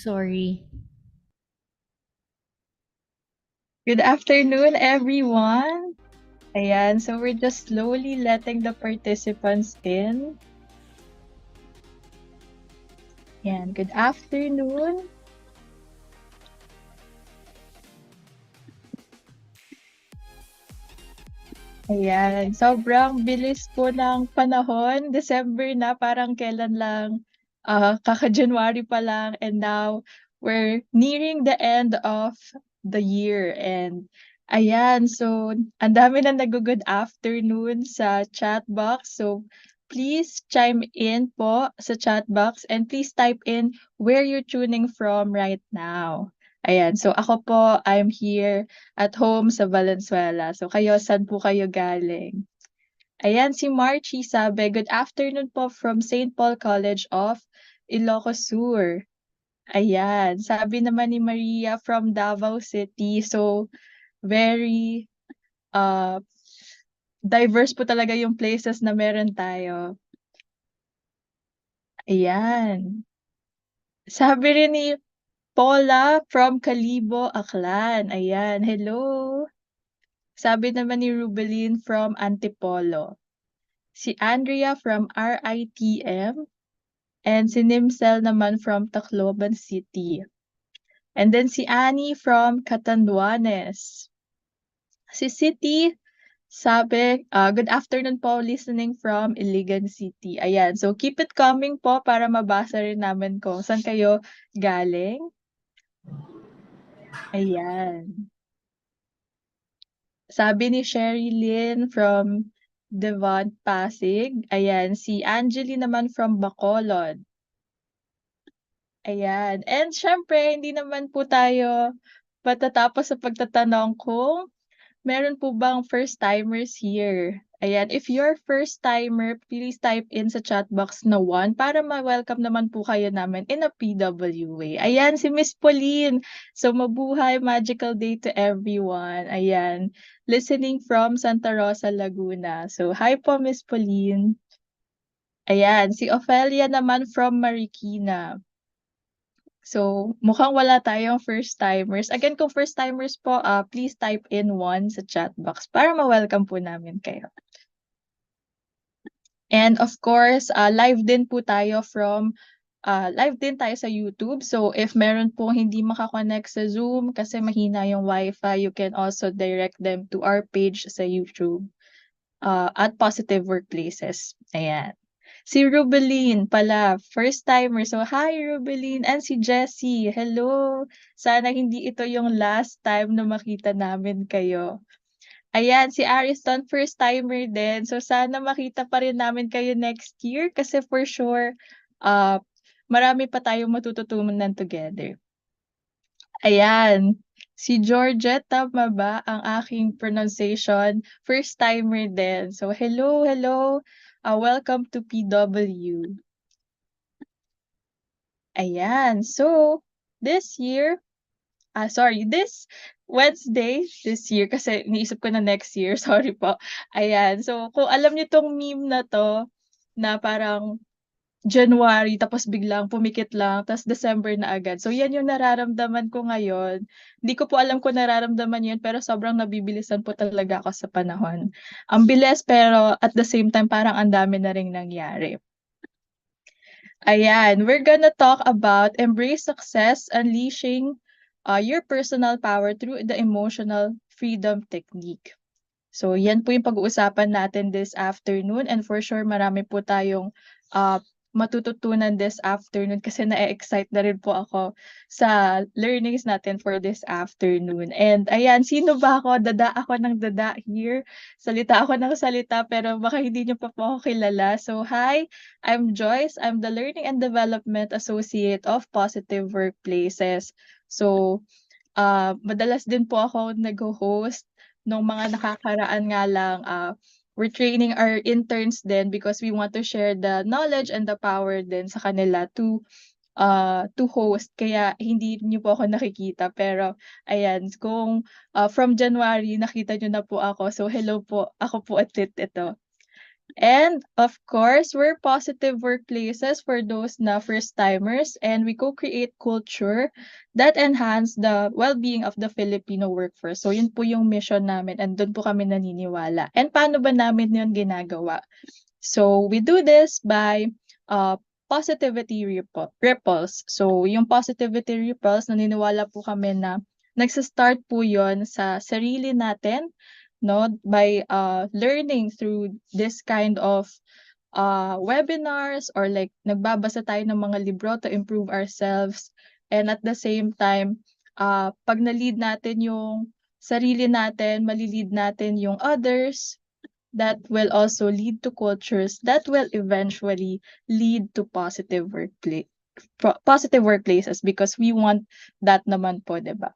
Sorry. Good afternoon, everyone. Ayan, so we're just slowly letting the participants in. Ayan, good afternoon. Ayan, sobrang bilis po ng panahon. December na, parang kailan lang, kaka-January pa lang, and now we're nearing the end of the year. And ayan, so ang dami na nag-good afternoon sa chat box. So please chime in po sa chat box and please type in where you're tuning from right now. Ayan, so ako po, I'm here at home sa Valenzuela. So kayo, saan po kayo galing? Ayan, si Marchie sabi, "Good afternoon po from St. Paul College of Ilocos Sur." Ayan, sabi naman ni Maria from Davao City. So very diverse po talaga yung places na meron tayo. Ayan. Sabi rin ni Paula from Kalibo, Aklan. Ayan, hello. Sabi naman ni Rubeline from Antipolo. Si Andrea from RITM, and si Nimsel naman from Tacloban City. And then si Annie from Catanduanes. Si City sabi, good afternoon po, listening from Iligan City. Ayan, so keep it coming po para mabasa rin namin kung saan kayo galing. Ayan. Sabi ni Sherry Lynn from Devon, Pasig. Ayan, si Angeli naman from Bacolod. Ayan. And siyempre hindi naman po tayo matatapos sa pagtatanong kung meron po bang first-timers here. Ayan, if you're first-timer, please type in sa chat box na 1 para ma-welcome naman po kayo namin in a PWA. Ayan, si Miss Pauline. So mabuhay, magical day to everyone. Ayan, listening from Santa Rosa, Laguna. So hi po, Miss Pauline. Ayan, si Ophelia naman from Marikina. So, mukhang wala tayong first-timers. Again, kung first-timers po, please type in 1 sa chat box para ma-welcome po namin kayo. And of course, live din tayo sa YouTube. So, if meron pong hindi makakonect sa Zoom kasi mahina yung Wi-Fi, you can also direct them to our page sa YouTube, at Positive Workplaces. Ayan. Si Rubeline pala, first timer. So, hi Rubeline. And si Jessie, hello. Sana hindi ito yung last time na makita namin kayo. Ayan, si Ariston, first timer din. So, sana makita pa rin namin kayo next year kasi for sure, uh, marami pa tayong matututunan together. Ayan. Si Georgette, tama ba ang aking pronunciation? First timer din. So, hello, hello. Welcome to PW. Ayan. So, this year, this Wednesday, this year, kasi iniisip ko na next year, sorry po. Ayan. So, kung alam niyo tong meme na to, na parang January tapos biglang pumikit lang ta's December na agad. So yan yung nararamdaman ko ngayon. Hindi ko po alam kung nararamdaman yun pero sobrang nabibilisan po talaga ako sa panahon. Ang bilis pero at the same time parang ang dami na ring nangyari. Ayan, we're gonna talk about embrace success, unleashing your personal power through the emotional freedom technique. So yan po yung pag-uusapan natin this afternoon and for sure marami po tayong matututunan this afternoon kasi na-excite na rin po ako sa learnings natin for this afternoon. And ayan, sino ba ako? Dada ako ng dada here. Salita ako ng salita pero baka hindi niyo pa po ako kilala. So hi, I'm Joyce. I'm the Learning and Development Associate of Positive Workplaces. So madalas din po ako nagho-host nung mga nakakaraan nga lang, we're training our interns din because we want to share the knowledge and the power din sa kanila to host. Kaya hindi niyo po ako nakikita pero ayan, kung, from January nakita niyo na po ako. So hello po, ako po ulit ito. And of course, we're positive workplaces for those na first-timers, and we co-create culture that enhance the well-being of the Filipino workforce. So yun po yung mission namin and doon po kami naniniwala. And paano ba namin yun ginagawa? So we do this by positivity ripples. So yung positivity ripples, naniniwala po kami na nagsa-start po yon sa sarili natin, no, by learning through this kind of webinars, or like nagbabasa tayo ng mga libro to improve ourselves. And at the same time, pag na-lead natin yung sarili natin, malilid natin yung others, that will also lead to cultures that will eventually lead to positive workplaces, because we want that naman po, 'di ba?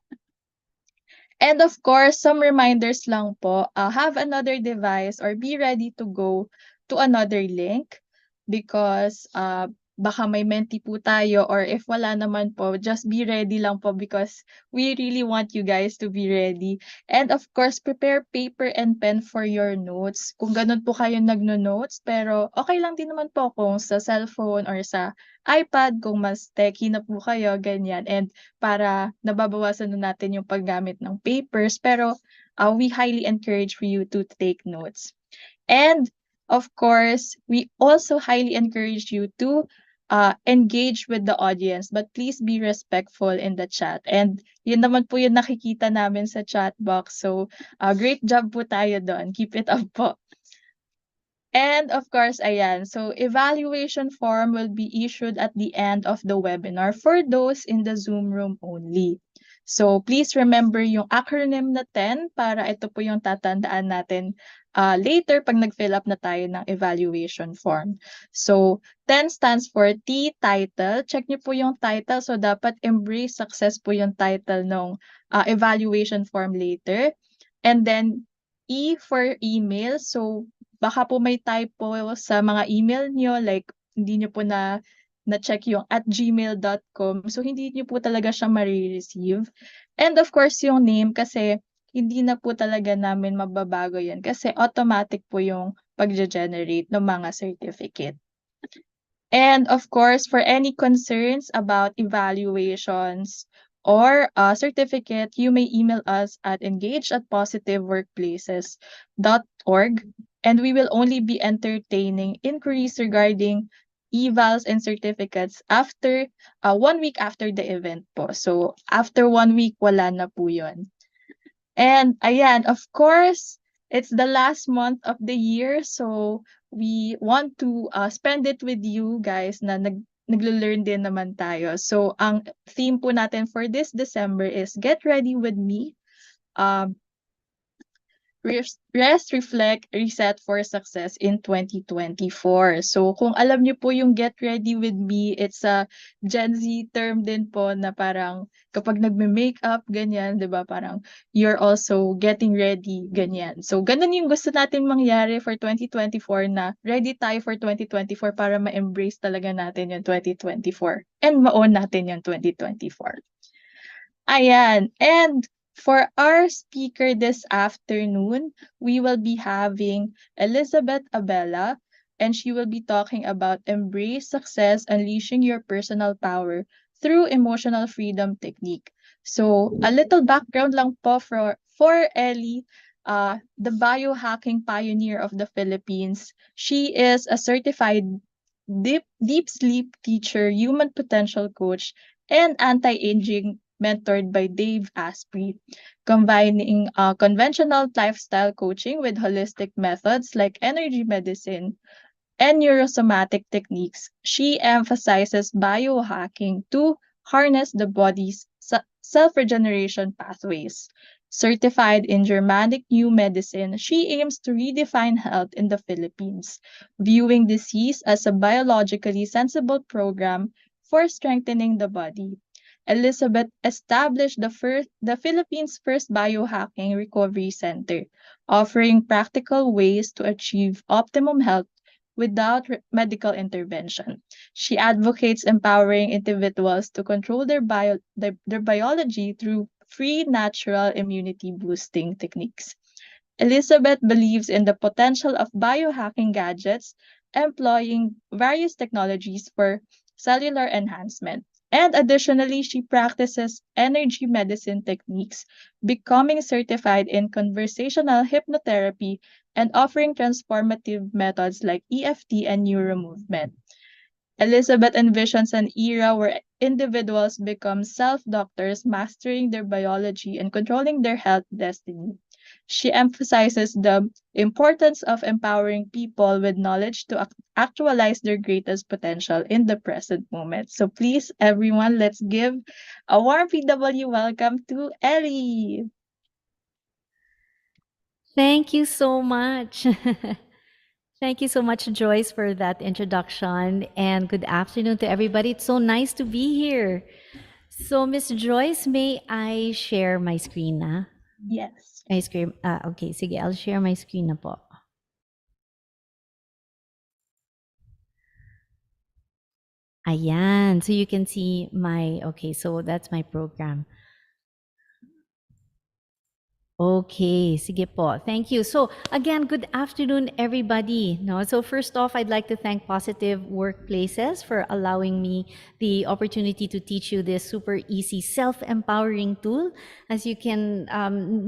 And of course, some reminders lang po, have another device or be ready to go to another link, because baka may menti po tayo, or if wala naman po, just be ready lang po, because we really want you guys to be ready. And of course, prepare paper and pen for your notes. Kung ganun po kayo nagno-notes, pero okay lang din naman po kung sa cellphone or sa iPad, kung mas techy na po kayo, ganyan. And para nababawasan na natin yung paggamit ng papers, pero we highly encourage for you to take notes. And of course, we also highly encourage you to engage with the audience, but please be respectful in the chat. And yun naman po yung nakikita namin sa chat box. So, great job po tayo doon. Keep it up po. And of course, ayan, so evaluation form will be issued at the end of the webinar for those in the Zoom room only. So please remember yung acronym na 10 para ito po yung tatandaan natin later pag nag-fill up na tayo ng evaluation form. So 10 stands for T, title. Check niyo po yung title. So dapat embrace success po yung title ng evaluation form later. And then E for email. So baka po may typo sa mga email nyo, like hindi nyo po na-check yung @gmail.com. So, hindi nyo po talaga siya marireceive. And of course, yung name, kasi hindi na po talaga namin mababago yan, kasi automatic po yung pag-generate ng mga certificate. And of course, for any concerns about evaluations or certificate, you may email us at engage@positiveworkplaces.org, and we will only be entertaining inquiries regarding evals and certificates after 1 week after the event po. So after 1 week, wala na po yun. And ayan, of course, it's the last month of the year, so we want to spend it with you guys na naglo-learn din naman tayo. So ang theme po natin for this December is Get Ready with Me. Rest, reflect, reset for success in 2024. So kung alam niyo po yung Get Ready with Me, it's a Gen Z term din po na parang kapag nagme-makeup, ganyan, 'di ba? Parang you're also getting ready, ganyan. So ganun yung gusto natin mangyari for 2024, na ready tayo for 2024 para ma-embrace talaga natin yung 2024 and ma-own natin yung 2024. Ayan, and for our speaker this afternoon, we will be having Elizabeth Abella, and she will be talking about Embrace Success, Unleashing Your Personal Power through Emotional Freedom Technique. So, a little background lang po for Ellie, the biohacking pioneer of the Philippines. She is a certified deep sleep teacher, human potential coach, and anti-aging mentored by Dave Asprey, combining conventional lifestyle coaching with holistic methods like energy medicine and neurosomatic techniques. She emphasizes biohacking to harness the body's self-regeneration pathways. Certified in Germanic New Medicine, she aims to redefine health in the Philippines, viewing disease as a biologically sensible program for strengthening the body. Elizabeth established the Philippines' first biohacking recovery center, offering practical ways to achieve optimum health without medical intervention. She advocates empowering individuals to control their biology through free natural immunity boosting techniques. Elizabeth believes in the potential of biohacking gadgets, employing various technologies for cellular enhancement. And additionally, she practices energy medicine techniques, becoming certified in conversational hypnotherapy and offering transformative methods like EFT and neuromovement. Elizabeth envisions an era where individuals become self doctors, mastering their biology and controlling their health destiny. She emphasizes the importance of empowering people with knowledge to actualize their greatest potential in the present moment. So, please, everyone, let's give a warm PW welcome to Ellie. Thank you so much. Thank you so much, Joyce, for that introduction. And good afternoon to everybody. It's so nice to be here. So, Miss Joyce, may I share my screen na? Yes. My screen, okay, sige, I'll share my screen na po. Ayan, so you can see my, okay, so that's my program. Okay, sige po. Thank you. So again, good afternoon, everybody. No, so first off, I'd like to thank Positive Workplaces for allowing me the opportunity to teach you this super easy self-empowering tool. As you can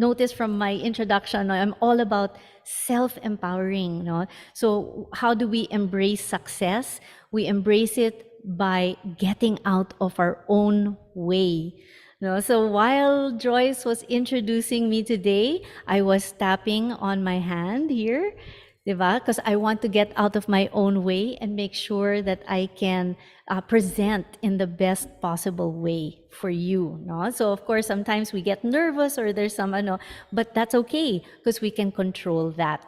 notice from my introduction, I'm all about self-empowering. No, so how do we embrace success? We embrace it by getting out of our own way. No, so while Joyce was introducing me today, I was tapping on my hand here, diba? Because I want to get out of my own way and make sure that I can present in the best possible way for you. No? So of course, sometimes we get nervous or there's some ano, but that's okay because we can control that.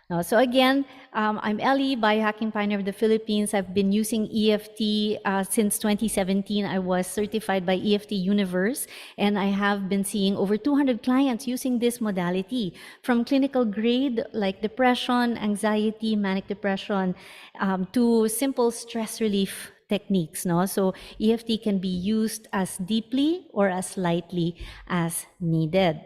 No, so again, I'm Ellie, biohacking pioneer of the Philippines. I've been using EFT since 2017. I was certified by EFT Universe, and I have been seeing over 200 clients using this modality, from clinical grade like depression, anxiety, manic depression, to simple stress relief techniques. No, so EFT can be used as deeply or as lightly as needed.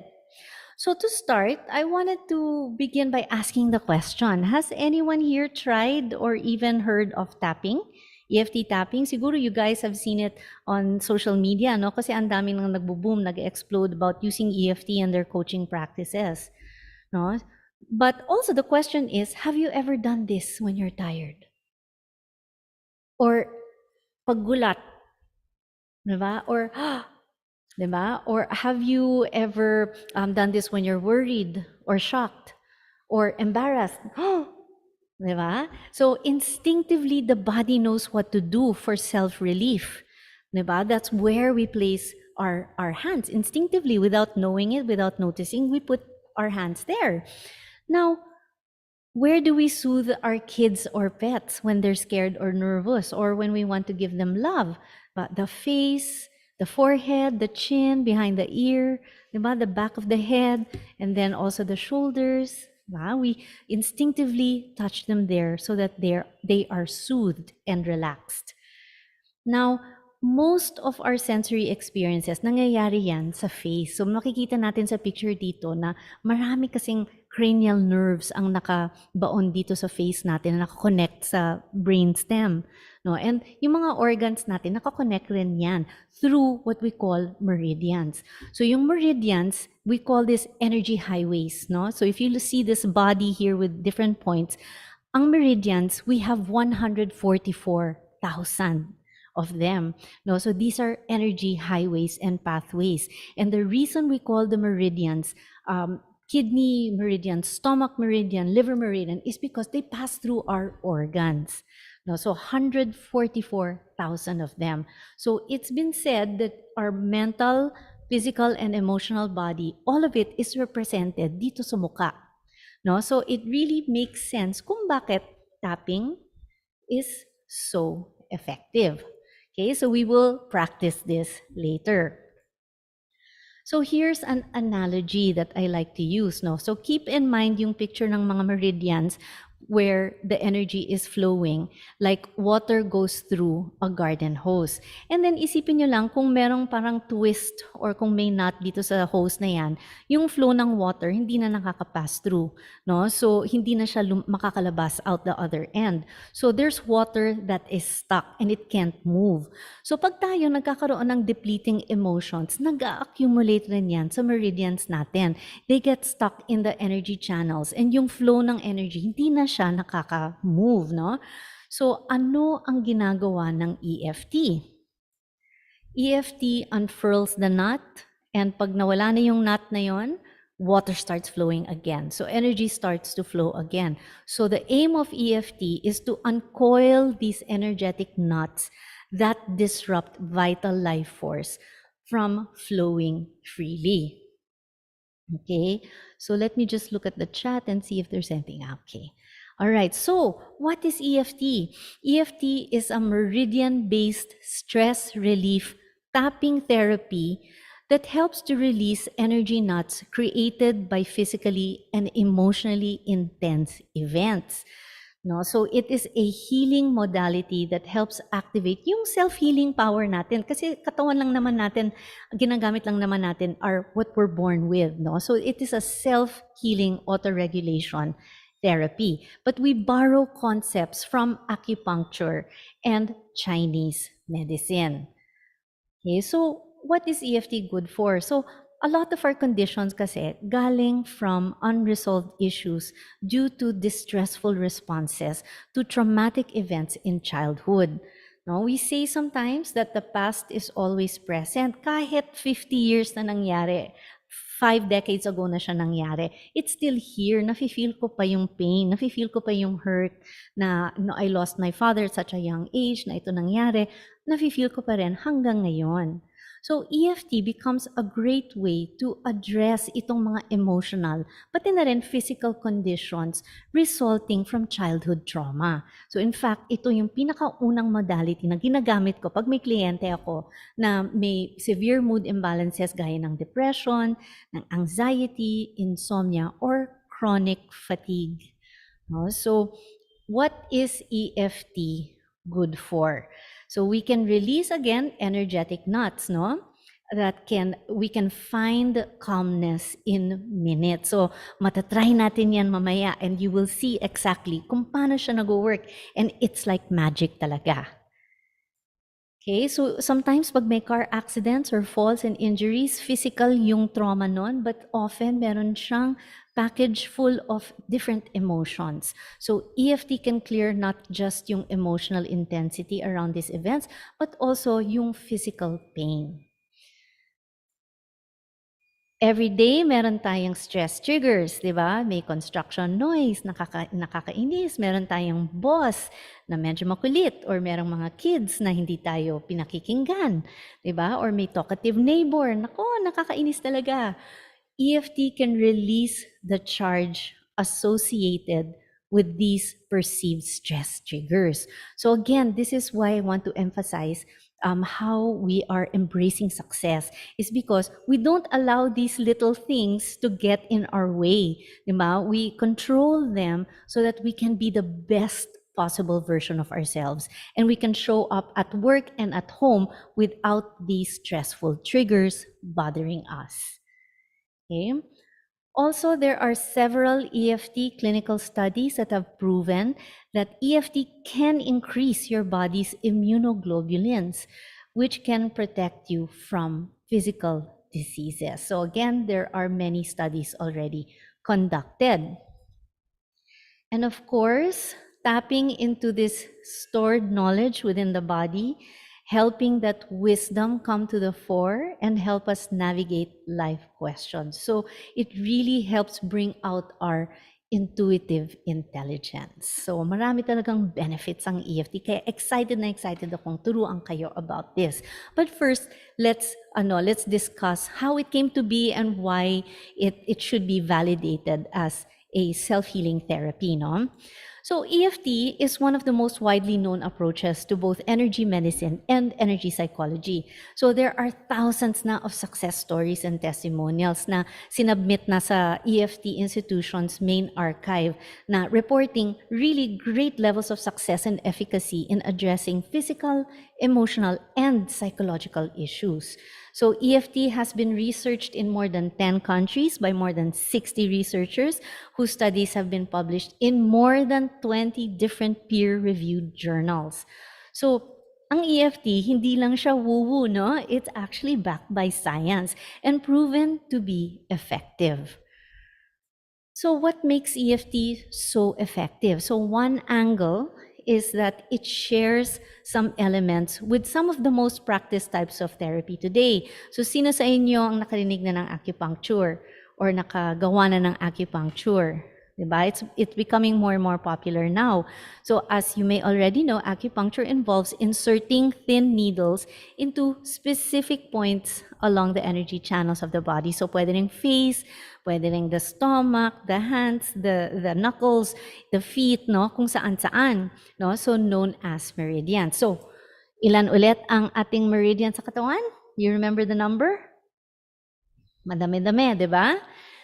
So to start, I wanted to begin by asking the question, has anyone here tried or even heard of tapping? EFT tapping, siguro you guys have seen it on social media, no? Kasi ang dami nang nagbo-boom, nag-explode about using EFT in their coaching practices, no? But also the question is, have you ever done this when you're tired? Or paggulat, diba? Or diba? Or have you ever done this when you're worried or shocked or embarrassed? Diba? So instinctively, the body knows what to do for self-relief. Diba? That's where we place our hands. Instinctively, without knowing it, without noticing, we put our hands there. Now, where do we soothe our kids or pets when they're scared or nervous, or when we want to give them love? But the face, the forehead, the chin, behind the ear, diba? The back of the head, and then also the shoulders. Diba? We instinctively touch them there so that they are soothed and relaxed. Now, most of our sensory experiences, nangyayari yan sa face. So makikita natin sa picture dito na marami kasing cranial nerves ang nakabaon dito sa face natin, na nakakonect sa brainstem. No? And yung mga organs natin, nakakonect rin yan through what we call meridians. So yung meridians, we call this energy highways. No? So if you see this body here with different points, ang meridians, we have 144,000 of them. No, so these are energy highways and pathways. And the reason we call the meridians kidney meridian, stomach meridian, liver meridian is because they pass through our organs. No, so 144,000 of them. So it's been said that our mental, physical, and emotional body, all of it is represented dito sa mukha. No, so it really makes sense kung bakit tapping is so effective. Okay, so we will practice this later. So here's an analogy that I like to use. No? So keep in mind yung picture ng mga meridians. where the energy is flowing, like water goes through a garden hose. And then isipin nyo lang kung merong parang twist or kung may knot dito sa hose na yan, yung flow ng water hindi na nakaka-pass through, no? So hindi na siya makakalabas out the other end. So there's water that is stuck and it can't move. So pag tayo nagkakaroon ng depleting emotions, nag-accumulate rin yan sa meridians natin. They get stuck in the energy channels and yung flow ng energy hindi na siya nakaka-move, no? So ano ang ginagawa ng EFT? EFT unfurls the knot, and pag nawala na yung knot na yon, water starts flowing again. So energy starts to flow again. So the aim of EFT is to uncoil these energetic knots that disrupt vital life force from flowing freely. Okay, so let me just look at the chat and see if there's anything. Okay. All right, so what is EFT? EFT is a meridian-based stress relief tapping therapy that helps to release energy knots created by physically and emotionally intense events. No, so it is a healing modality that helps activate yung self-healing power natin. Kasi katawan lang naman natin, ginagamit lang naman natin are what we're born with. No? So it is a self-healing auto-regulation therapy. But we borrow concepts from acupuncture and Chinese medicine. Okay, so what is EFT good for? So a lot of our conditions kasi galing from unresolved issues due to distressful responses to traumatic events in childhood. No, we say sometimes that the past is always present. Kahit 50 years na nangyari, 5 decades ago na siya nangyari, it's still here. Nafe-feel ko pa yung pain, nafe-feel ko pa yung hurt na no, I lost my father at such a young age na ito nangyari. Nafe-feel ko pa rin hanggang ngayon. So EFT becomes a great way to address itong mga emotional, pati na rin physical conditions resulting from childhood trauma. So in fact, ito yung pinakaunang modality na ginagamit ko pag may kliyente ako na may severe mood imbalances gaya ng depression, ng anxiety, insomnia, or chronic fatigue. No? So what is EFT good for? So we can release again energetic knots, no? We can find calmness in minutes. So matatry natin yan mamaya and you will see exactly kung paano siya nag-work, and it's like magic talaga. Okay, so sometimes pag may car accidents or falls and injuries, physical yung trauma nun, but often meron siyang package full of different emotions. So EFT can clear not just yung emotional intensity around these events, but also yung physical pain. Every day, meron tayong stress triggers, di ba? May construction noise, nakakainis. Meron tayong boss na medyo makulit, or merong mga kids na hindi tayo pinakikinggan, di ba? Or may talkative neighbor. Nako, nakakainis talaga. EFT can release the charge associated with these perceived stress triggers. So again, this is why I want to emphasize how we are embracing success is because we don't allow these little things to get in our way. Diba? We control them so that we can be the best possible version of ourselves, and we can show up at work and at home without these stressful triggers bothering us. Okay. Also, there are several EFT clinical studies that have proven that EFT can increase your body's immunoglobulins, which can protect you from physical diseases. So again, there are many studies already conducted. And of course, tapping into this stored knowledge within the body, helping that wisdom come to the fore and help us navigate life questions. So it really helps bring out our intuitive intelligence. So marami talagang benefits ang EFT. Kaya excited na excited akong turuan kayo about this. But first, let's discuss how it came to be and why it should be validated as a self-healing therapy, no? So EFT is one of the most widely known approaches to both energy medicine and energy psychology. So there are thousands na of success stories and testimonials na sinubmit na sa EFT institution's main archive na reporting really great levels of success and efficacy in addressing physical, emotional, and psychological issues. So EFT has been researched in more than 10 countries by more than 60 researchers whose studies have been published in more than 20 different peer-reviewed journals. So, ang EFT, hindi lang siya woo-woo, no? It's actually backed by science and proven to be effective. So what makes EFT so effective? So one angle is that it shares some elements with some of the most practiced types of therapy today. So sino sa inyo ang nakarinig na ng acupuncture or nakagawa na ng acupuncture? Diba? It's becoming more and more popular now. So as you may already know, acupuncture involves inserting thin needles into specific points along the energy channels of the body. So pwede ring face, pwede ring the stomach, the hands, the knuckles, the feet, no? Kung saan-saan, no? So known as meridian. So ilan ulit ang ating meridian sa katawan? You remember the number? Madami-dami, di ba?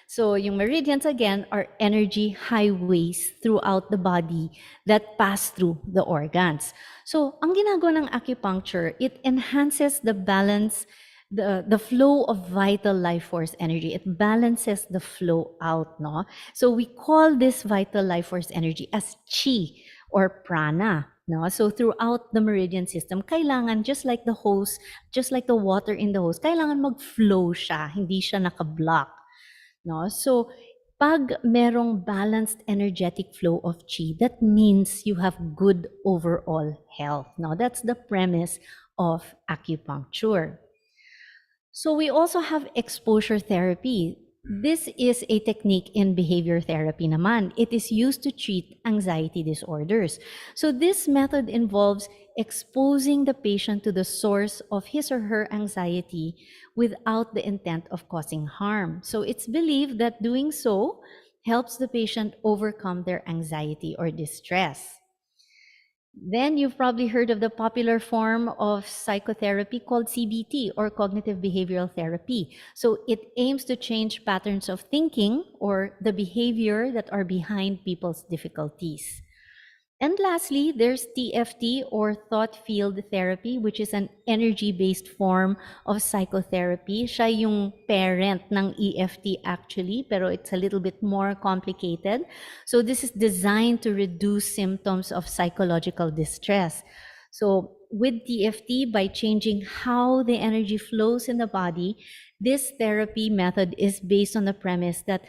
So yung meridians again are energy highways throughout the body that pass through the organs. So ang ginagawa ng acupuncture, it enhances the balance, the flow of vital life force energy. It balances the flow out, no? So we call this vital life force energy as chi or prana. No? So throughout the meridian system, kailangan just like the hose, just like the water in the hose, kailangan mag-flow siya, hindi siya naka-block. No? So pag merong balanced energetic flow of chi, that means you have good overall health. No? That's the premise of acupuncture. So we also have exposure therapy. This is a technique in behavior therapy naman. It is used to treat anxiety disorders. So this method involves exposing the patient to the source of his or her anxiety without the intent of causing harm. So it's believed that doing so helps the patient overcome their anxiety or distress. Then you've probably heard of the popular form of psychotherapy called CBT or cognitive behavioral therapy. So it aims to change patterns of thinking or the behavior that are behind people's difficulties. And lastly, there's TFT or thought field therapy, which is an energy-based form of psychotherapy. Siya yung parent ng EFT actually, pero it's a little bit more complicated. So this is designed to reduce symptoms of psychological distress. So with TFT, by changing how the energy flows in the body, this therapy method is based on the premise that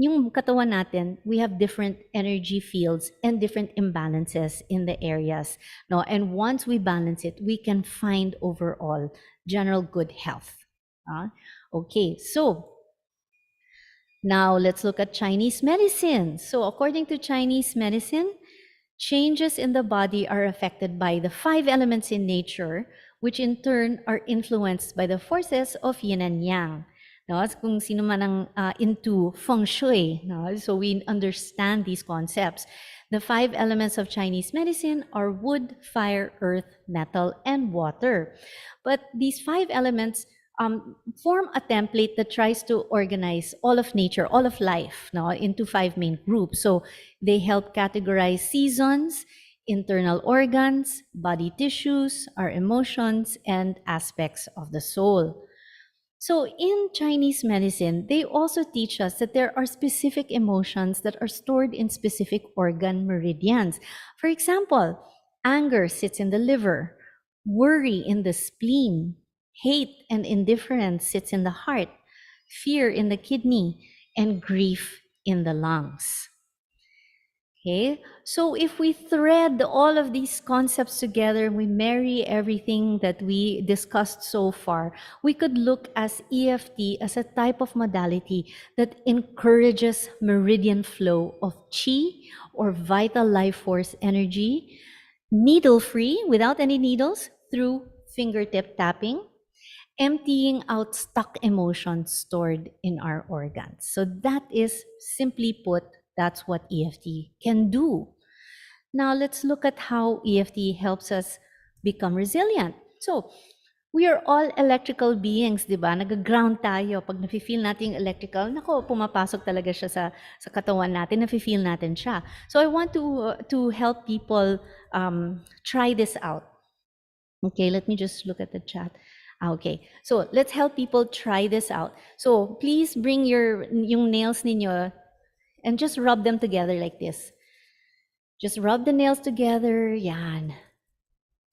yung katawan natin, we have different energy fields and different imbalances in the areas. No? And once we balance it, we can find overall general good health. Okay, so now let's look at Chinese medicine. So according to Chinese medicine, changes in the body are affected by the 5 elements in nature, which in turn are influenced by the forces of yin and yang. No, kung sino man ang into feng shui, no? So we understand these concepts. The 5 elements of Chinese medicine are wood, fire, earth, metal, and water. But these 5 elements form a template that tries to organize all of nature, all of life, no, into 5 main groups. So they help categorize seasons, internal organs, body tissues, our emotions, and aspects of the soul. So in Chinese medicine, they also teach us that there are specific emotions that are stored in specific organ meridians. For example, anger sits in the liver, worry in the spleen, hate and indifference sits in the heart, fear in the kidney, and grief in the lungs. Okay, so if we thread all of these concepts together, we marry everything that we discussed so far, we could look as EFT as a type of modality that encourages meridian flow of chi or vital life force energy, needle-free, without any needles, through fingertip tapping, emptying out stuck emotions stored in our organs. So that is, simply put, that's what EFT can do. Now let's look at how EFT helps us become resilient. So, we are all electrical beings, di ba? Nag-ground tayo. Pag nafe-feel natin yung electrical, nako, pumapasok talaga siya sa katawan natin, nafe-feel natin siya. So I want to help people try this out. Okay, let me just look at the chat. Okay, so let's help people try this out. So please bring yung nails ninyo and just rub them together like this. Just rub the nails together, yan.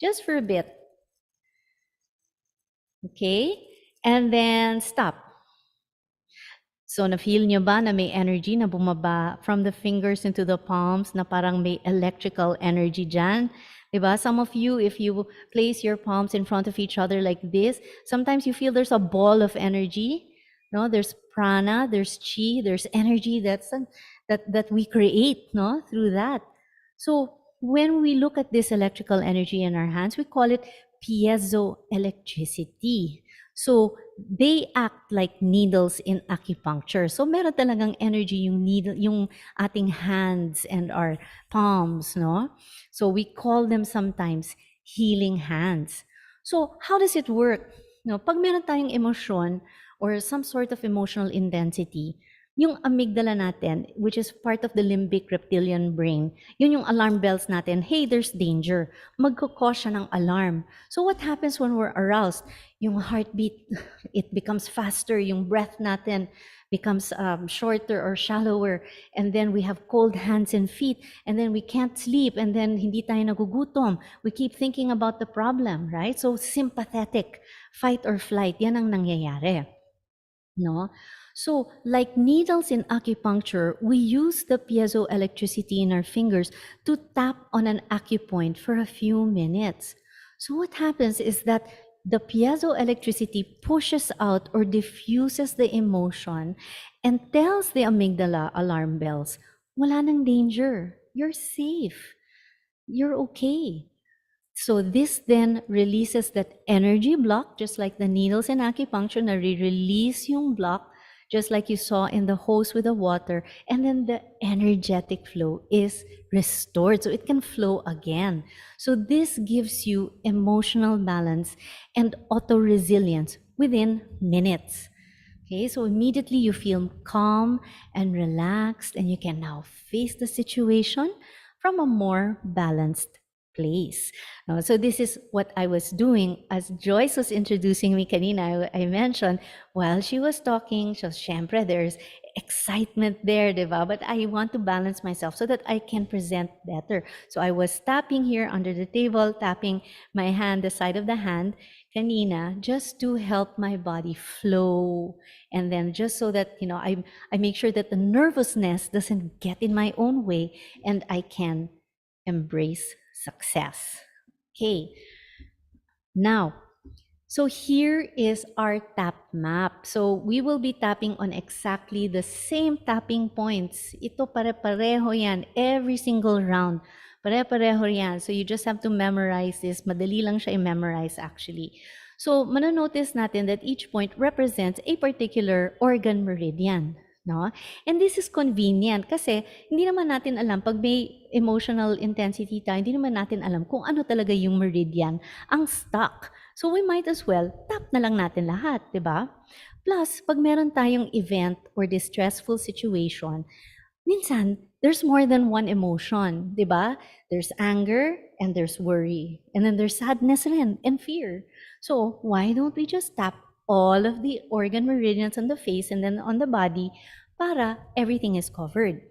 Just for a bit. Okay, and then stop. So na-feel nyo ba na may energy na bumaba from the fingers into the palms, na parang may electrical energy dyan? Diba? Some of you, if you place your palms in front of each other like this, sometimes you feel there's a ball of energy. No, there's prana, there's chi, there's energy that we create, no, through that. So when we look at this electrical energy in our hands, we call it piezoelectricity. So they act like needles in acupuncture. So meron talagang energy yung needle, yung ating hands and our palms, no? So we call them sometimes healing hands. So how does it work? No, pag meron tayong emosyon or some sort of emotional intensity, yung amygdala natin, which is part of the limbic reptilian brain, yun yung alarm bells natin. Hey, there's danger. Magkukause siya ng alarm. So what happens when we're aroused? Yung heartbeat, it becomes faster. Yung breath natin becomes shorter or shallower. And then we have cold hands and feet. And then we can't sleep. And then hindi tayo nagugutom. We keep thinking about the problem, right? So sympathetic, fight or flight, yan ang nangyayari. No? So, like needles in acupuncture, we use the piezoelectricity in our fingers to tap on an acupoint for a few minutes. So what happens is that the piezoelectricity pushes out or diffuses the emotion and tells the amygdala alarm bells, wala nang danger, you're safe, you're okay. So this then releases that energy block, just like the needles in acupuncture, na release yung block, just like you saw in the hose with the water, and then the energetic flow is restored, so it can flow again. So this gives you emotional balance and auto-resilience within minutes. Okay, so immediately you feel calm and relaxed, and you can now face the situation from a more balanced place. So this is what I was doing as Joyce was introducing me kanina. I mentioned while she was talking, so syempre there's excitement there, diba? But I want to balance myself so that I can present better. So I was tapping here under the table, tapping my hand, the side of the hand, kanina, just to help my body flow. And then just so that, I make sure that the nervousness doesn't get in my own way and I can embrace success. Okay. Now, so here is our tap map. So we will be tapping on exactly the same tapping points. Ito pare-pareho yan. Every single round. Pare-pareho yan. So you just have to memorize this. Madali lang siya i-memorize actually. So manonotice natin that each point represents a particular organ meridian. No? And this is convenient kasi hindi naman natin alam, pag may emotional intensity tayo, hindi naman natin alam kung ano talaga yung meridian ang stuck. So we might as well tap na lang natin lahat, di ba? Plus, pag meron tayong event or distressful situation, minsan, there's more than one emotion, di ba? There's anger and there's worry. And then there's sadness rin and fear. So why don't we just tap all of the organ meridians on the face and then on the body para everything is covered.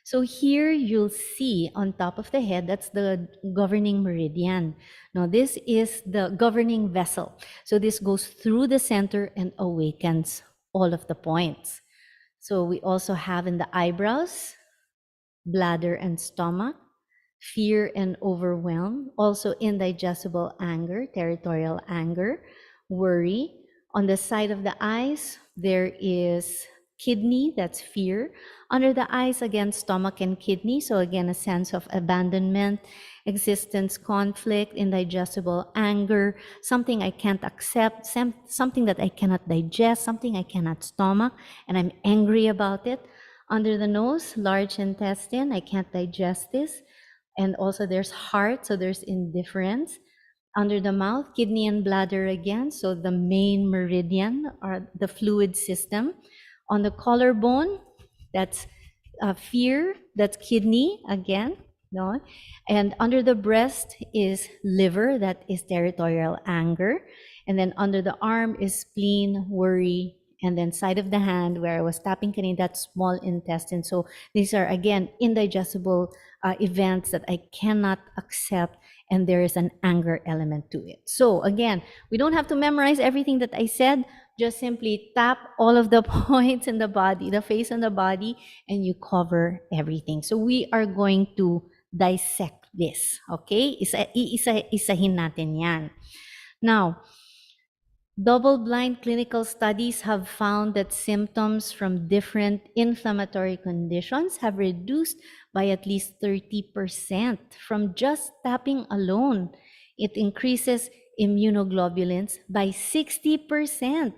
So here you'll see on top of the head, that's the governing meridian. Now this is the governing vessel. So this goes through the center and awakens all of the points. So we also have in the eyebrows, bladder and stomach, fear and overwhelm, also indigestible anger, territorial anger, worry. On the side of the eyes, there is kidney, that's fear. Under the eyes, again, stomach and kidney. So again, a sense of abandonment, existence, conflict, indigestible anger, something I can't accept, something that I cannot digest, something I cannot stomach, and I'm angry about it. Under the nose, large intestine, I can't digest this. And also there's heart, so there's indifference. Under the mouth, kidney and bladder again, so the main meridian or the fluid system. On the collarbone, that's fear, that's kidney again, no? And under the breast is liver, that is territorial anger. And then under the arm is spleen, worry, and then side of the hand where I was tapping kanina, that's small intestine. So these are again indigestible events that I cannot accept, and there is an anger element to it. So again, we don't have to memorize everything that I said. Just simply tap all of the points in the body, the face and the body, and you cover everything. So we are going to dissect this, okay? Isahin natin yan. Now, double-blind clinical studies have found that symptoms from different inflammatory conditions have reduced by at least 30% from just tapping alone. It increases immunoglobulins by 60%.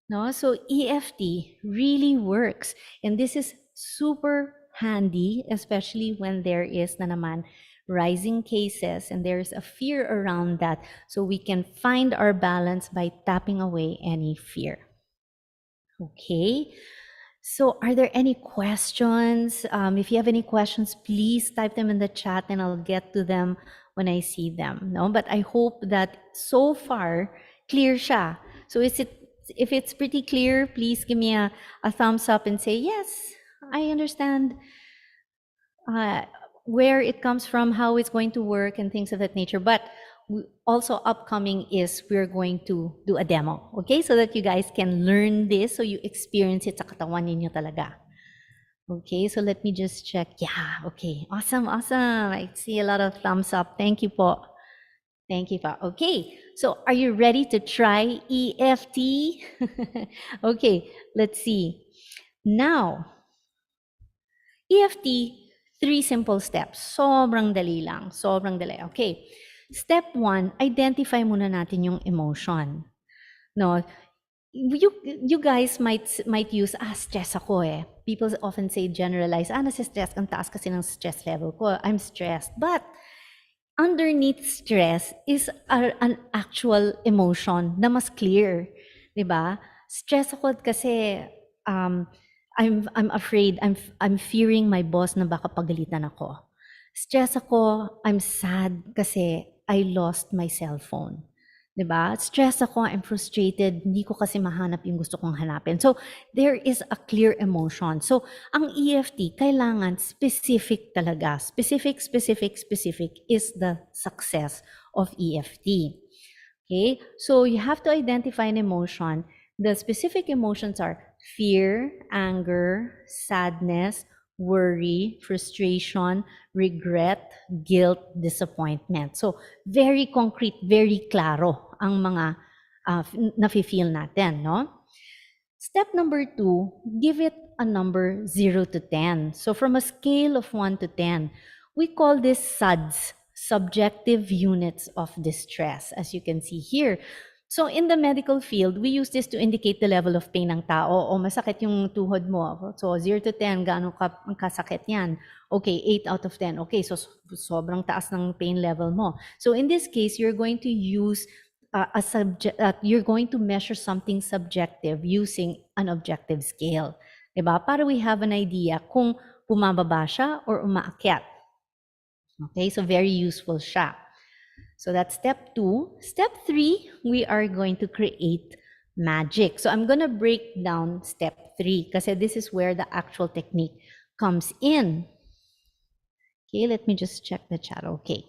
No? So EFT really works. And this is super handy, especially when there is na naman rising cases and there's a fear around that. So we can find our balance by tapping away any fear. Okay. So are there any questions? If you have any questions, please type them in the chat and I'll get to them when I see them. No, but I hope that so far clear siya. So if it's pretty clear, please give me a thumbs up and say, yes, I understand where it comes from, how it's going to work and things of that nature. But also upcoming is we're going to do a demo, okay? So that you guys can learn this, so you experience it sa katawan ninyo talaga. Okay, so let me just check. Yeah, okay. Awesome, awesome. I see a lot of thumbs up. Thank you po. Thank you po. Okay, so are you ready to try EFT? Okay, let's see. Now, EFT, 3 simple steps. Sobrang dali lang. Sobrang dali. Okay. Step 1, identify muna natin yung emotion. No, you guys might use, stress ako eh. People often say, generalize, nasa-stress, ang taas kasi ng stress level ko. I'm stressed. But underneath stress is an actual emotion na mas clear. Diba? Stress ako kasi I'm afraid, I'm fearing my boss na baka pagalitan ako. Stress ako, I'm sad kasi I lost my cell phone. 'Di ba? Stress ako, I'm frustrated, hindi ko kasi mahanap yung gusto kong hanapin. So, there is a clear emotion. So, ang EFT, kailangan specific talaga. Specific is the success of EFT. Okay? So, you have to identify an emotion. The specific emotions are fear, anger, sadness, worry, frustration, regret, guilt, disappointment. So, very concrete, very klaro ang mga nafe-feel natin, no? Step number 2, give it a number 0 to 10. So, from a scale of 1 to 10, we call this SUDS, subjective units of distress, as you can see here. So in the medical field, we use this to indicate the level of pain ng tao. O masakit yung tuhod mo. So 0 to 10, gaano kasakit yan? Okay, 8 out of 10. Okay, so sobrang taas ng pain level mo. So in this case, you're going to use you're going to measure something subjective using an objective scale. Diba? Para we have an idea kung bumababa siya or umaakyat. Okay, so very useful siya. So that's step 2. Step 3, we are going to create magic. So I'm going to break down step 3 kasi this is where the actual technique comes in. Okay, let me just check the chat. Okay.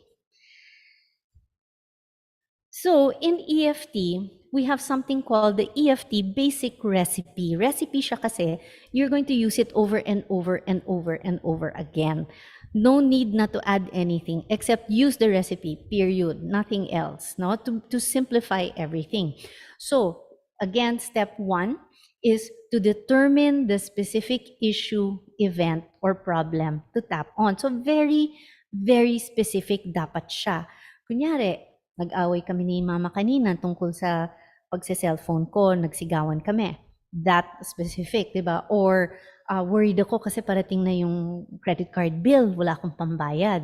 So in EFT, we have something called the EFT basic recipe. Recipe siya kasi you're going to use it over and over and over and over again. No need na to add anything except use the recipe, period, nothing else, no? To simplify everything. So again, step 1 is to determine the specific issue, event, or problem to tap on. So very, very specific dapat siya. Kunyari, nag-away kami ni mama kanina tungkol sa pagse-cellphone ko, nagsigawan kami. That specific, di ba? Or worried ako kasi parating na yung credit card bill, wala akong pambayad.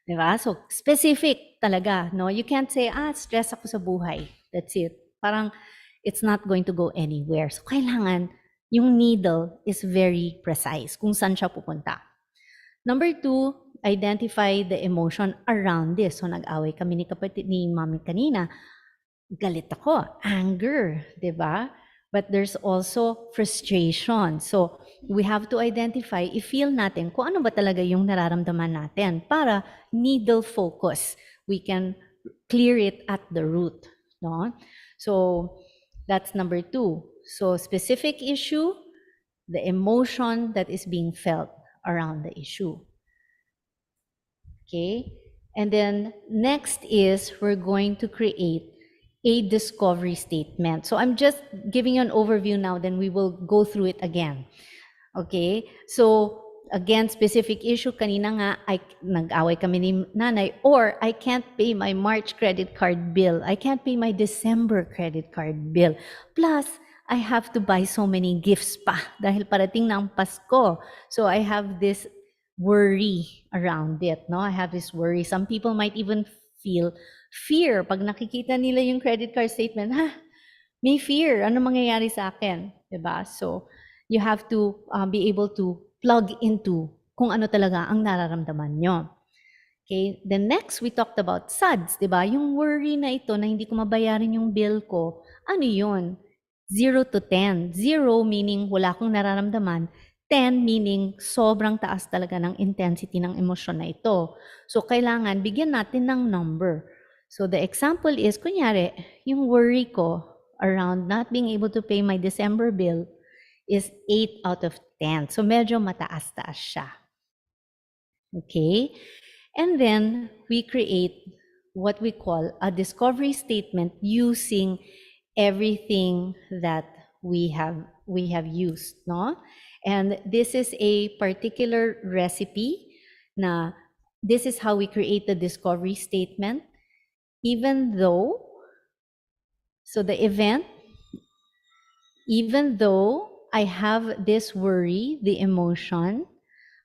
Di ba? So, specific talaga, no? You can't say, stress ako sa buhay. That's it. Parang, it's not going to go anywhere. So, kailangan, yung needle is very precise kung saan siya pupunta. Number 2, identify the emotion around this. So, nag-away kami ni mami kanina. Galit ako, anger, di ba? But there's also frustration. So, we have to identify, i-feel natin kung ano ba talaga yung nararamdaman natin para needle focus. We can clear it at the root. No? So, that's number 2. So, specific issue, the emotion that is being felt around the issue. Okay? And then next is we're going to create a discovery statement. So I'm just giving you an overview now, then we will go through it again. Okay? So again, specific issue, kanina nga, nag-away kami ni nanay, or I can't pay my March credit card bill. I can't pay my December credit card bill. Plus, I have to buy so many gifts pa dahil parating na ang Pasko. So I have this worry around it, no? I have this worry. Some people might even feel fear pag nakikita nila yung credit card statement. May fear. Ano mangyayari sa akin? Diba? So, you have to be able to plug into kung ano talaga ang nararamdaman nyo. Okay, then next we talked about SUDS, di ba? Yung worry na ito na hindi ko mabayaran yung bill ko, ano yun? 0 to 10. 0 meaning wala akong nararamdaman. 10 meaning sobrang taas talaga ng intensity ng emosyon na ito. So kailangan bigyan natin ng number. So the example is, kunyari, yung worry ko around not being able to pay my December bill is 8 out of 10. So medyo mataas-taas siya. Okay? And then we create what we call a discovery statement using everything that we have used, no? And this is a particular recipe na this is how we create the discovery statement. Even though, so the event, even though I have this worry, the emotion,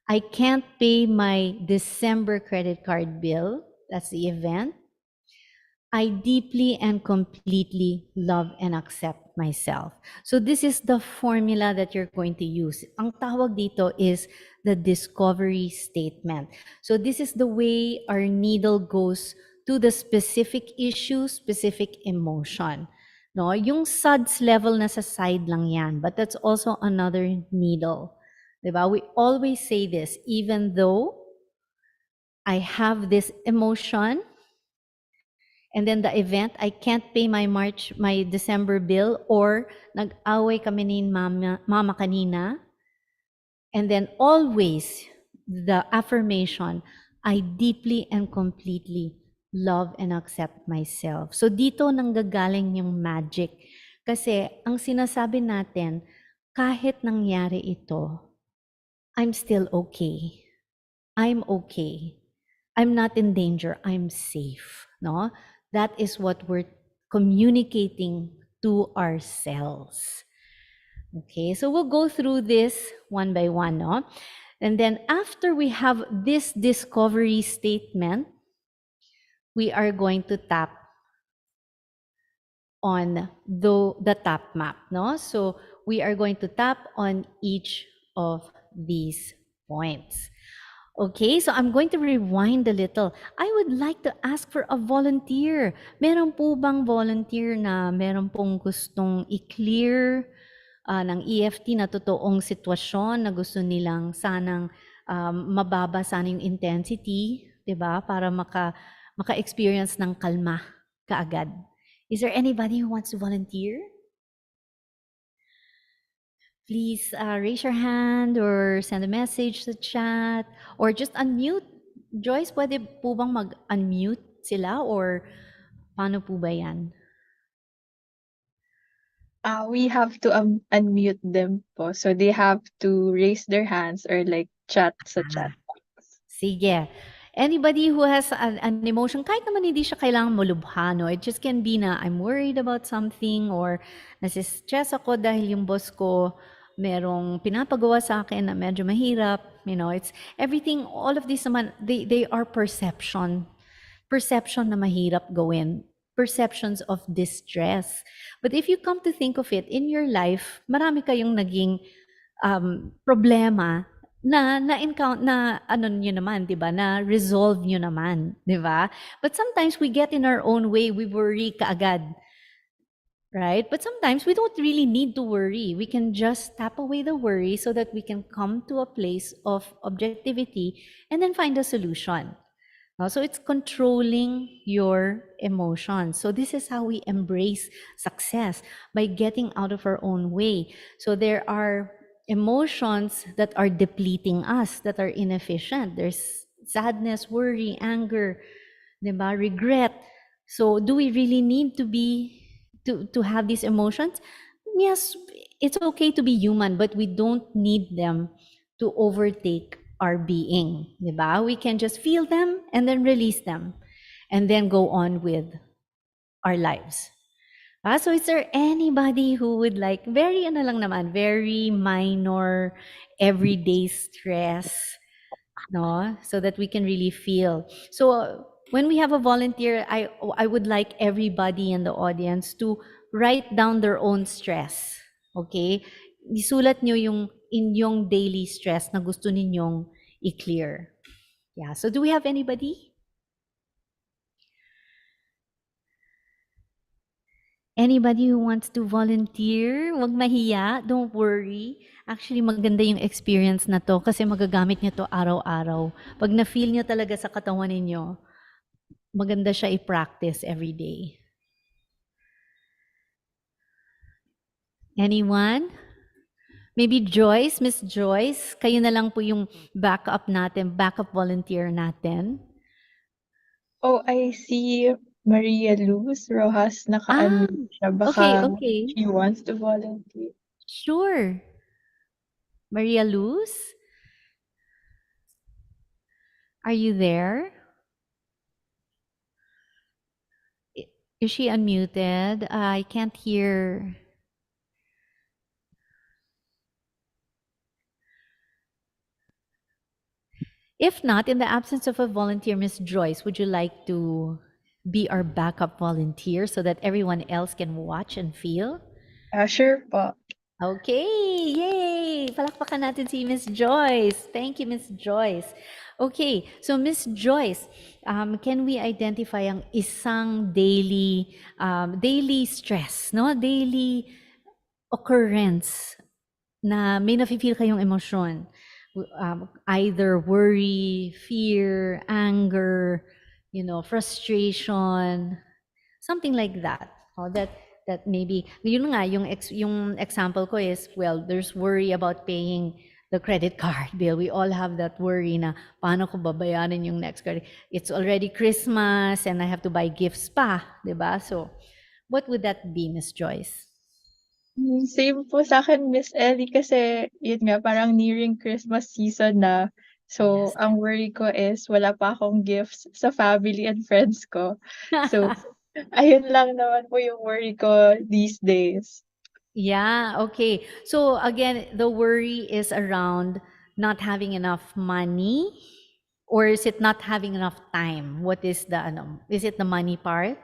I can't pay my December credit card bill, that's the event, I deeply and completely love and accept myself. So this is the formula that you're going to use. Ang tawag dito is the discovery statement. So this is the way our needle goes to the specific issue, specific emotion. No, yung SUDS level na sa side lang yan, but that's also another needle. Diba? We always say this, even though I have this emotion, and then the event, I can't pay my December bill, or nag-away kami ni mama kanina. And then always, the affirmation, I deeply and completely love and accept myself. So dito nanggagaling yung magic. Kasi ang sinasabi natin, kahit nangyari ito, I'm still okay. I'm okay. I'm not in danger. I'm safe. No? That is what we're communicating to ourselves. Okay, so we'll go through this one by one, no? And then after we have this discovery statement, we are going to tap on the tap map, no? So we are going to tap on each of these points. Okay, so I'm going to rewind a little. I would like to ask for a volunteer. Meron po bang volunteer na meron pong gustong i-clear ng EFT na totoong sitwasyon na gusto nilang sanang mababa sana yung intensity, 'di ba? Para maka-experience ng kalma kaagad. Is there anybody who wants to volunteer? Please raise your hand or send a message to chat or just unmute. Joyce, pwede po bang mag-unmute sila or paano po ba yan? We have to unmute them po. So they have to raise their hands or like chat sa chat box. Sige. Anybody who has an emotion, kahit naman hindi siya kailangan malubha, no? It just can be na I'm worried about something or nasistress ako dahil yung boss ko merong pinapagawa sa akin na medyo mahirap, it's everything, all of this naman, they are perception na mahirap gawin, perceptions of distress. But if you come to think of it, in your life, marami kayong naging problema na-encounter, na ano nyo naman, di ba, na resolve nyo naman, di ba? But sometimes we get in our own way, we worry kaagad, right? But sometimes we don't really need to worry. We can just tap away the worry so that we can come to a place of objectivity and then find a solution. So it's controlling your emotions. So this is how we embrace success, by getting out of our own way. So there are emotions that are depleting us, that are inefficient. There's sadness, worry, anger, diba? Regret. So do we really need to have these emotions? Yes, it's okay to be human, but we don't need them to overtake our being, diba? We can just feel them and then release them and then go on with our lives. So is there anybody who would like, very ano lang naman, very minor, everyday stress, no? So that we can really feel. So when we have a volunteer, I would like everybody in the audience to write down their own stress. Okay? Isulat nyo yung inyong daily stress na gusto ninyong i-clear. Yeah. So do we have anybody? Anybody who wants to volunteer? Huwag mahiya. Don't worry. Actually, maganda yung experience na to kasi magagamit nyo to araw-araw. Pag na-feel nyo talaga sa katawan ninyo, maganda siya i-practice every day. Anyone? Maybe Joyce, Miss Joyce, kayo na lang po yung backup natin, backup volunteer natin. Oh, I see Maria Luz Rojas naka-unmute siya. Baka Okay. she wants to volunteer. Sure. Maria Luz? Are you there? Is she unmuted? I can't hear. If not, in the absence of a volunteer, Miss Joyce, would you like to be our backup volunteer so that everyone else can watch and feel? Sure po. Okay, yay! Palakpakan natin si Miss Joyce. Thank you, Miss Joyce. Okay, so Miss Joyce, can we identify ang isang daily stress, no? Daily occurrence na may nafe-feel kayong emosyon? Either worry, fear, anger, frustration, something like that. That maybe, yun nga, yung example ko is, well, there's worry about paying the credit card bill. We all have that worry na, paano ko babayaran yung next credit? It's already Christmas and I have to buy gifts pa, diba? So, what would that be, Miss Joyce? Same po sa akin, Miss Ellie, kasi yun nga, parang nearing Christmas season na. So, Yes. ang worry ko is wala pa akong gifts sa family and friends ko. So, ayun lang naman po yung worry ko these days. Yeah, okay. So again, the worry is around not having enough money, or is it not having enough time? What is is it the money part?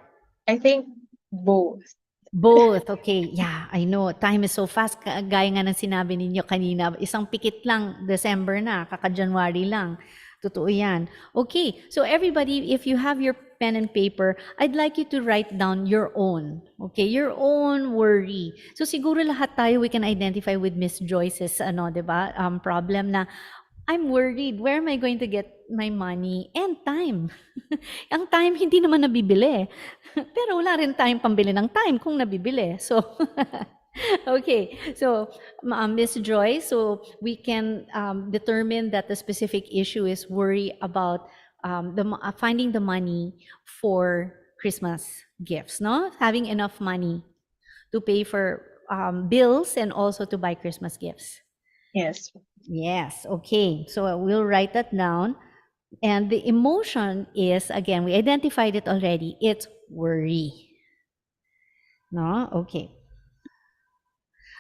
I think both. Both, okay. Yeah, I know. Time is so fast. Gaya nga ng sinabi ninyo kanina, isang pikit lang, December na, kaka-January lang. Totoo yan. Okay, so everybody, if you have your pen and paper, I'd like you to write down your own, okay, your own worry. So siguro lahat tayo, we can identify with Miss Joyce's, diba, problem na, I'm worried, where am I going to get my money and time? Ang time, hindi naman nabibili. Pero wala rin tayong pambili ng time kung nabibili. So, okay. So, Miss Joy, so we can determine that the specific issue is worry about finding the money for Christmas gifts, no? Having enough money to pay for bills and also to buy Christmas gifts. Yes. Yes, okay. So we'll write that down. And the emotion is, again, we identified it already, it's worry. No? Okay.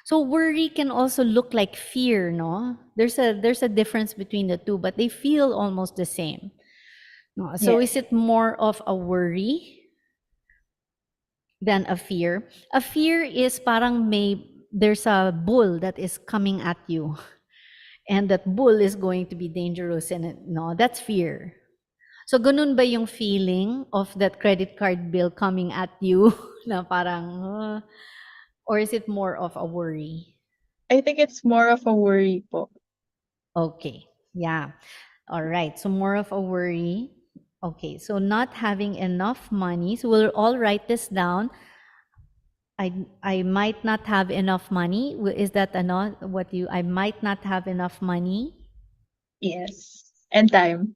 So worry can also look like fear, no? There's a difference between the two, but they feel almost the same. No? So Yes. is it more of a worry than a fear? A fear is parang there's a bull that is coming at you, and that bull is going to be dangerous, and no, that's fear. So ganun ba yung feeling of that credit card bill coming at you na parang or is it more of a worry? I think it's more of a worry po. Okay. Yeah. All right. So more of a worry. Okay. So not having enough money. So we'll all write this down. I might not have enough money. Is that what you I might not have enough Yes. And time.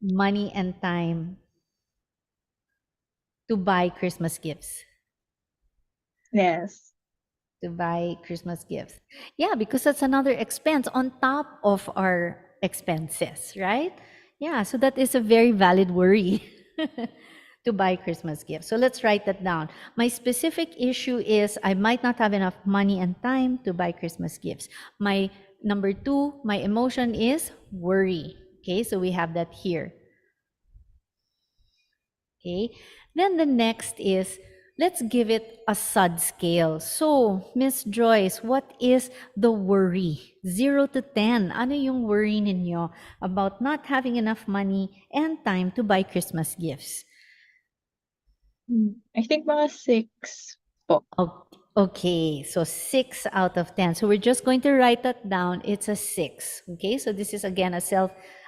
money and time to buy Christmas gifts. Yes. To buy Christmas gifts. Yeah, because that's another expense on top of our expenses, right? Yeah, so that is a very valid worry to buy Christmas gifts. So let's write that down. My specific issue is I might not have enough money and time to buy Christmas gifts. My number two, my emotion is worry. Okay, so we have that here. Okay. Then the next is let's give it a SUD scale. So, Miss Joyce, what is the worry? 0 to 10. Ano yung worry ninyo about not having enough money and time to buy Christmas gifts? I think mga 6 po. Okay, so 6 out of 10. So we're just going to write that down. It's a 6. Okay, so this is again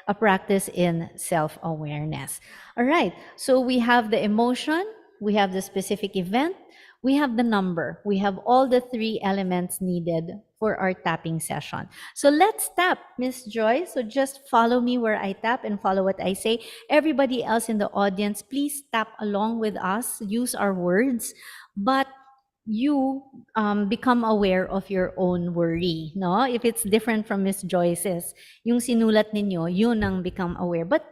a practice in self-awareness. All right, so we have the emotion, we have the specific event, we have the number. We have all the three elements needed for our tapping session. So let's tap, Miss Joy. So just follow me where I tap and follow what I say. Everybody else in the audience, please tap along with us. Use our words, but you become aware of your own worry, no? If it's different from Miss Joyce's, yung sinulat ninyo, yun ang become aware. But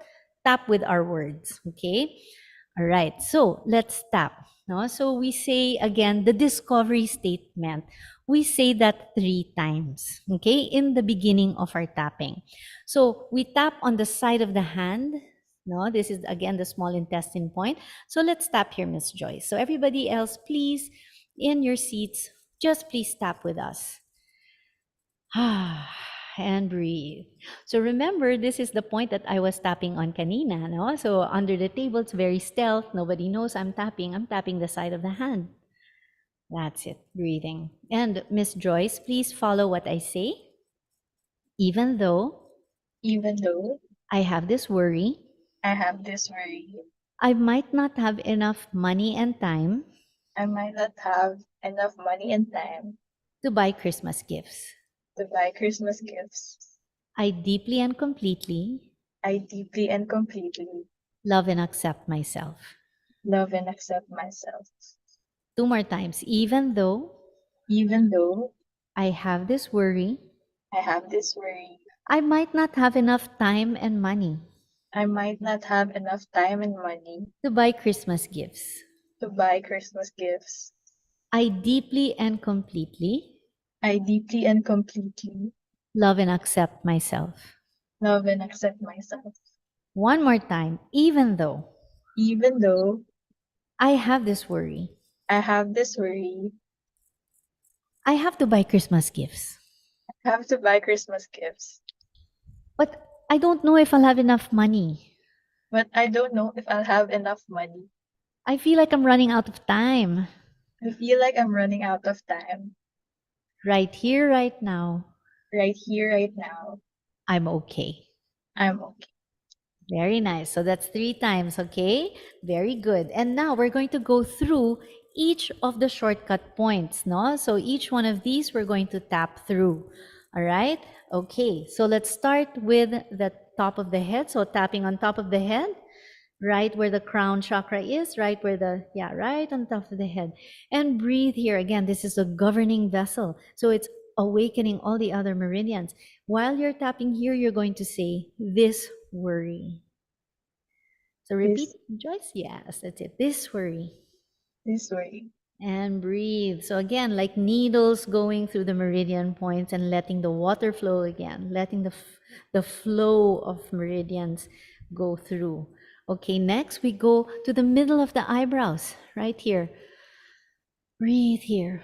tap with our words, okay? All right, so let's tap. No? So we say again the discovery statement. We say that 3 times, okay, in the beginning of our tapping. So we tap on the side of the hand. No, this is again the small intestine point. So let's tap here, Miss Joyce. So everybody else, please, in your seats, just please tap with us. And breathe. So remember, this is the point that I was tapping on kanina, no? So under the table, it's very stealth. Nobody knows I'm tapping. I'm tapping the side of the hand. That's it, breathing. And Miss Joyce, please follow what I say. Even though Even though I have this worry, I have this worry, I might not have enough money and time I might not have enough money and time to buy Christmas gifts. to buy Christmas gifts. I deeply and completely I deeply and completely love and accept myself. love and accept myself. 2 more times. Even though Even though I have this worry, I have this worry, I might not have enough time and money I might not have enough time and money to buy Christmas gifts. to buy Christmas gifts. I deeply and completely I deeply and completely love and accept myself. love and accept myself. 1 more time. Even though Even though I have this worry, I have this worry, I have to buy Christmas gifts. I have to buy Christmas gifts. But I don't know if I'll have enough money. But I don't know if I'll have enough money. I feel like I'm running out of time. I feel like I'm running out of time. Right here, right now, Right here, right now, I'm okay. I'm okay. Very nice. So that's 3 times, okay? Very good. And now we're going to go through each of the shortcut points, no? So each one of these we're going to tap through. All right? Okay. So let's start with the top of the head. So tapping on top of the head, right where the crown chakra is, right on top of the head. And breathe here. Again, this is a governing vessel. So it's awakening all the other meridians. While you're tapping here, you're going to say this worry. So repeat, Joyce. Yes, that's it. This worry. This worry. And breathe. So again, like needles going through the meridian points and letting the water flow again, letting the flow of meridians go through. Okay, next we go to the middle of the eyebrows, right here. Breathe here.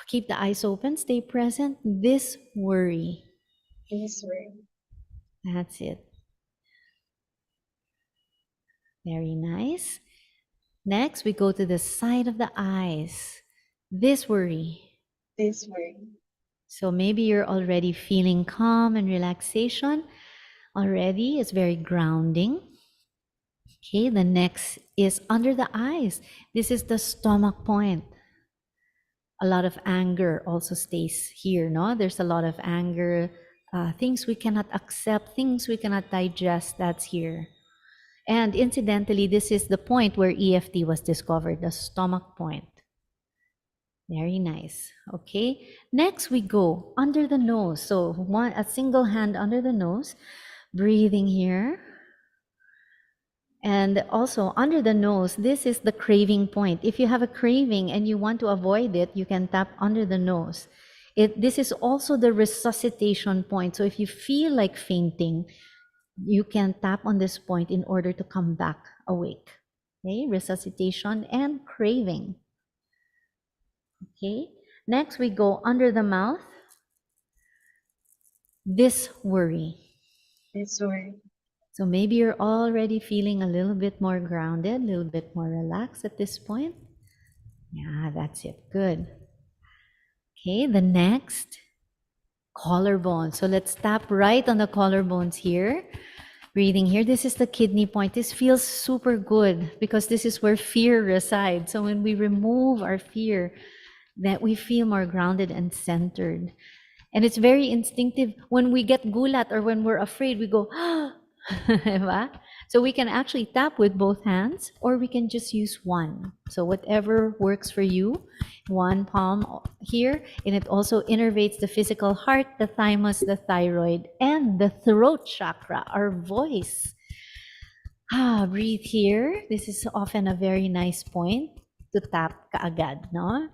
Keep the eyes open, stay present. This worry. This way. That's it. Very nice. Next, we go to the side of the eyes. This worry. This way. So maybe you're already feeling calm and relaxation already. It's very grounding. Okay, the next is under the eyes. This is the stomach point. A lot of anger also stays here, no? There's a lot of anger, things we cannot accept, things we cannot digest, that's here. And incidentally, this is the point where EFT was discovered, the stomach point. Very nice. Okay. Next, we go under the nose. So a single hand under the nose, breathing here. And also under the nose, this is the craving point. If you have a craving and you want to avoid it, you can tap under the nose. This is also the resuscitation point. So if you feel like fainting, you can tap on this point in order to come back awake. Okay, resuscitation and craving. Okay, next we go under the mouth. This worry. This way. So maybe you're already feeling a little bit more grounded, a little bit more relaxed at this point. Yeah, that's it. Good. Okay, the next, collarbone. So let's tap right on the collarbones here. Breathing here. This is the kidney point. This feels super good because this is where fear resides. So when we remove our fear, that we feel more grounded and centered. And it's very instinctive. When we get gulat or when we're afraid, we go, diba? So we can actually tap with both hands or we can just use one. So whatever works for you, one palm here. And it also innervates the physical heart, the thymus, the thyroid, and the throat chakra, our voice. Breathe here. This is often a very nice point to tap kaagad, no?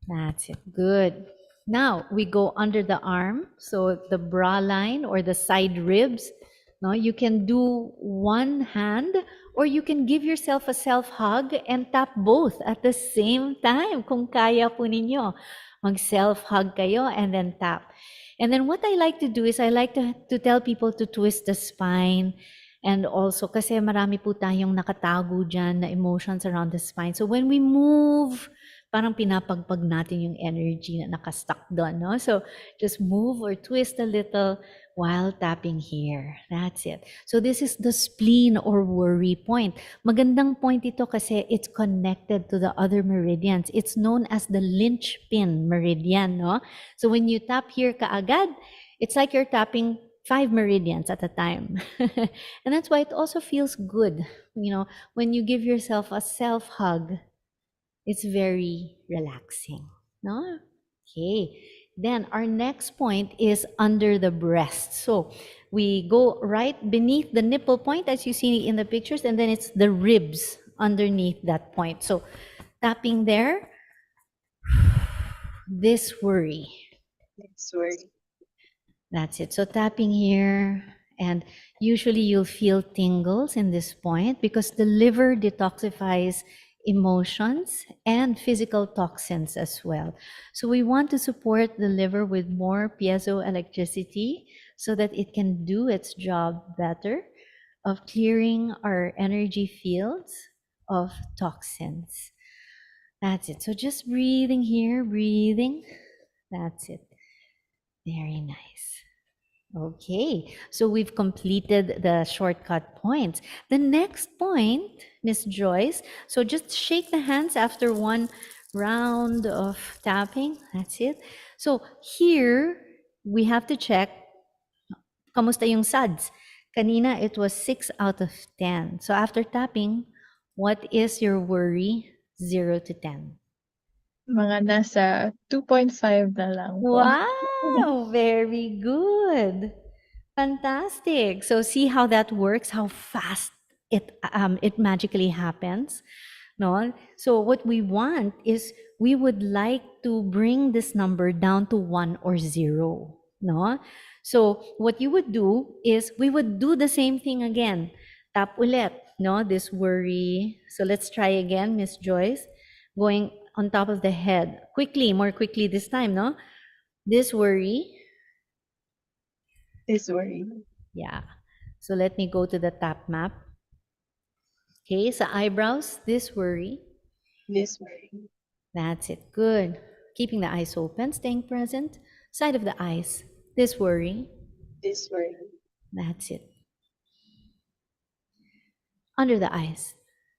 That's it. Good. Now we go under the arm. So the bra line or the side ribs. No, you can do one hand or you can give yourself a self hug and tap both at the same time. Kung kaya po ninyo, mag self hug kayo and then tap. And then what I like to do is I like to tell people to twist the spine. And also, kasi marami po tayong nakatago dyan na emotions around the spine. So when we move, parang pinapagpag natin yung energy na nakastuck doon, no? So just move or twist a little while tapping here. That's it. So this is the spleen or worry point. Magandang point ito kasi it's connected to the other meridians. It's known as the linchpin meridian, no? So when you tap here kaagad, it's like you're tapping 5 meridians at a time. And that's why it also feels good, you know, when you give yourself a self hug. It's very relaxing, no? Okay. Then our next point is under the breast. So we go right beneath the nipple point as you see in the pictures, and then it's the ribs underneath that point. So tapping there, this worry. This way. That's it. So tapping here, and usually you'll feel tingles in this point because the liver detoxifies emotions and physical toxins as well. So we want to support the liver with more piezoelectricity so that it can do its job better of clearing our energy fields of toxins. That's it. So just breathing here, breathing. That's it. Very nice. Okay, so we've completed the shortcut points. The next point, Miss Joyce, so just shake the hands after one round of tapping. That's it. So here, we have to check, kamusta yung SADS? Kanina, it was 6 out of 10. So after tapping, what is your worry 0 to 10? Mga nasa 2.5 na lang po. Wow, very good. Fantastic. So see how that works, how fast it magically happens. No? So what we want is we would like to bring this number down to 1 or 0. No? So what you would do is we would do the same thing again. Tap ulit, no? This worry. So let's try again, Miss Joyce. Going on top of the head. Quickly, more quickly this time, no? This worry. This worry. Yeah. So let me go to the tap map. Okay, sa eyebrows, this worry. This worry. That's it. Good. Keeping the eyes open, staying present. Side of the eyes, this worry. This worry. That's it. Under the eyes,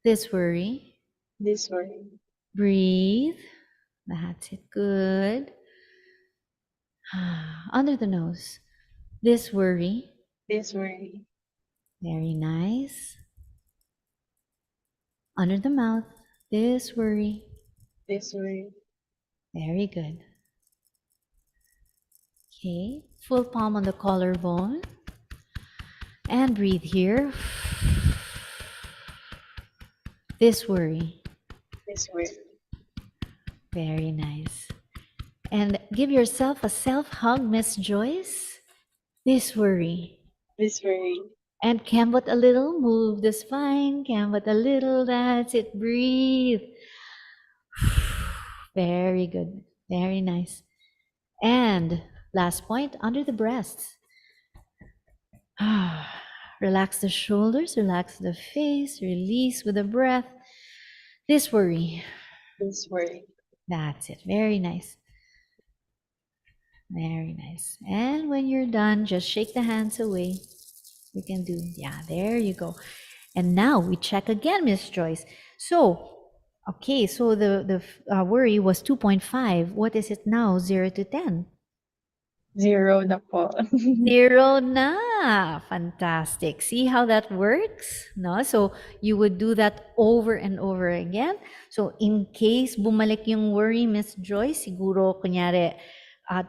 this worry. This worry. Breathe. That's it. Good. Under the nose, this worry. This worry. Very nice. Under the mouth, this worry. This worry. Very good. Okay, full palm on the collarbone. And breathe here. This worry. This worry. Very nice. And give yourself a self hug, Miss Joyce. This worry. This worry. And cambot a little, move the spine, cambot a little, that's it, breathe. Very good, very nice. And last point, under the breasts. Relax the shoulders, relax the face, release with the breath. This worry. This worry. That's it, very nice. Very nice. And when you're done, just shake the hands away. You can do, yeah, there you go. And now we check again, Miss Joyce. So, okay, so the worry was 2.5. What is it now, 0 to 10? 0 na po. 0 na. Fantastic. See how that works? No? So, you would do that over and over again. So, in case bumalik yung worry, Miss Joyce, siguro, kunyari,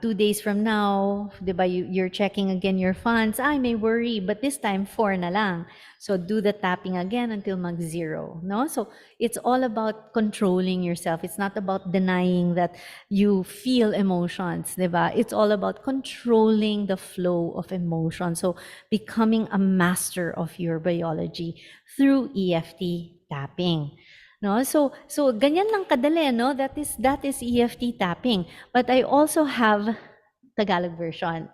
2 days from now, di ba, you're checking again your funds, I may worry, but this time 4 na lang. So do the tapping again until mag-0, no? So it's all about controlling yourself. It's not about denying that you feel emotions, di ba? It's all about controlling the flow of emotion. So becoming a master of your biology through EFT tapping. No, so ganyan lang kadali, no? That is EFT tapping. But I also have Tagalog version.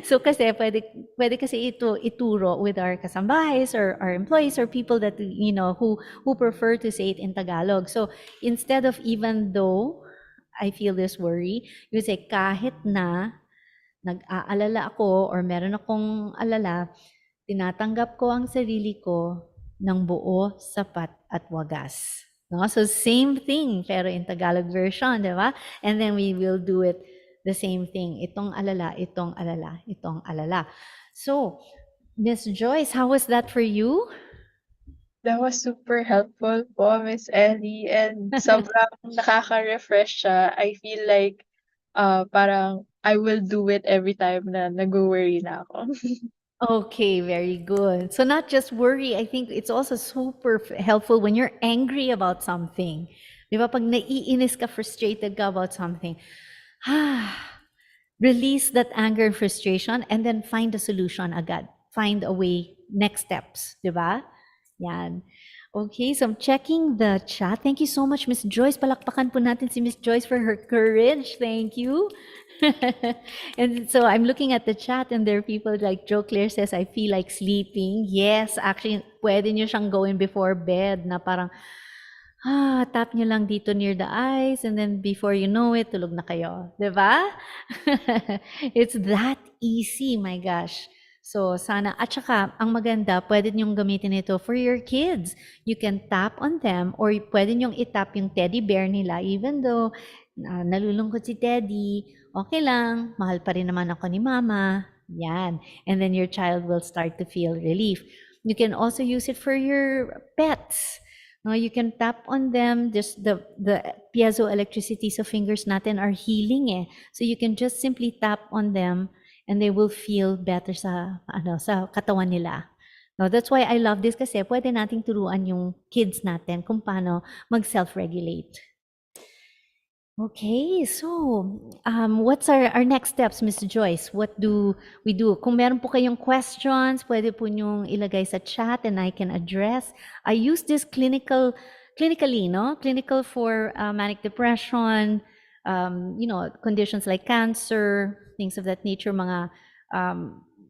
So kasi pwede kasi ituro with our kasambahays or our employees or people that who prefer to say it in Tagalog. So instead of even though I feel this worry, you say kahit na nag-aalala ako or meron akong alala, tinatanggap ko ang sarili ko ng buo, sapat at wagas. No? So same thing pero in Tagalog version, di ba? And then we will do it the same thing. Itong alala, itong alala, itong alala. So, Miss Joyce, how was that for you? That was super helpful po, Miss Ellie. And sobrang nakaka-refresh siya. I feel like parang I will do it every time na nag-worry na ako. Okay, very good. So not just worry, I think it's also super helpful when you're angry about something. Di ba? Pag naiinis ka, frustrated ka about something, release that anger and frustration and then find a solution agad. Find a way, next steps. Di ba? Yan. Okay, so I'm checking the chat. Thank you so much, Miss Joyce. Palakpakan po natin si Miss Joyce for her courage. Thank you. And so I'm looking at the chat and there are people like Joe Claire says, I feel like sleeping. Yes, actually, pwede nyo siyang gawin before bed na parang, tap nyo lang dito near the eyes and then before you know it, tulog na kayo. Diba? It's that easy, my gosh. So sana, at saka, ang maganda, pwede nyong gamitin ito for your kids. You can tap on them or pwede nyong itap yung teddy bear nila even though nalulungkot si Teddy, okay lang, mahal pa rin naman ako ni Mama. Yan. And then your child will start to feel relief. You can also use it for your pets. No, you can tap on them. Just the piezoelectricity sa fingers natin are healing eh. So you can just simply tap on them and they will feel better sa sa katawan nila. No, that's why I love this kasi pwede nating turuan yung kids natin kung paano mag-self-regulate. Okay, so what's our next steps, Miss Joyce? What do we do? Kung meron po kayong questions, pwede po nyong ilagay sa chat and I can address. I use this clinically, no? Clinical for manic depression, conditions like cancer, things of that nature, mga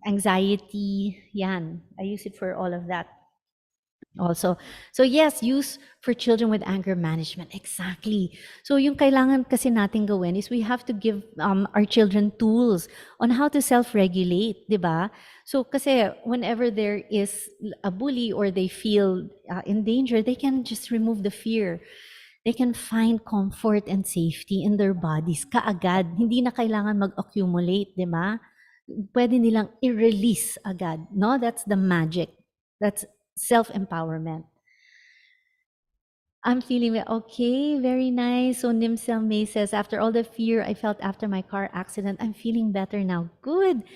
anxiety, yan. I use it for all of that also. So yes, use for children with anger management. Exactly. So yung kailangan kasi natin gawin is we have to give our children tools on how to self-regulate, di ba? So kasi whenever there is a bully or they feel in danger, they can just remove the fear. They can find comfort and safety in their bodies kaagad. Hindi na kailangan mag-accumulate, di ba? Pwede nilang i-release agad. No, that's the magic. That's self-empowerment. I'm feeling okay, very nice. So Nimsel May says, after all the fear I felt after my car accident, I'm feeling better now. Good.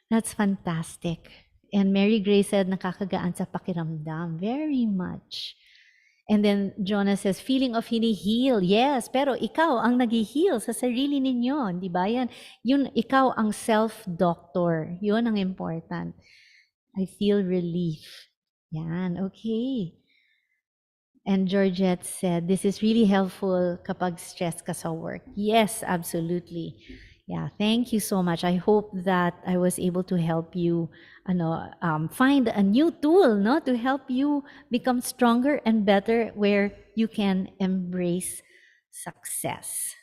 That's fantastic. And Mary Grace said, nakakagaan sa pakiramdam. Very much. And then Jonah says, feeling of hini-heal. Yes, pero ikaw ang nag-heal sa sarili ninyo. Di ba yan? Yun, ikaw ang self-doctor. Yun ang important. I feel relief. Yan, okay. And Georgette said, this is really helpful kapag stress ka sa work. Yes, absolutely. Yeah, thank you so much. I hope that I was able to help you find a new tool no, to help you become stronger and better where you can embrace success.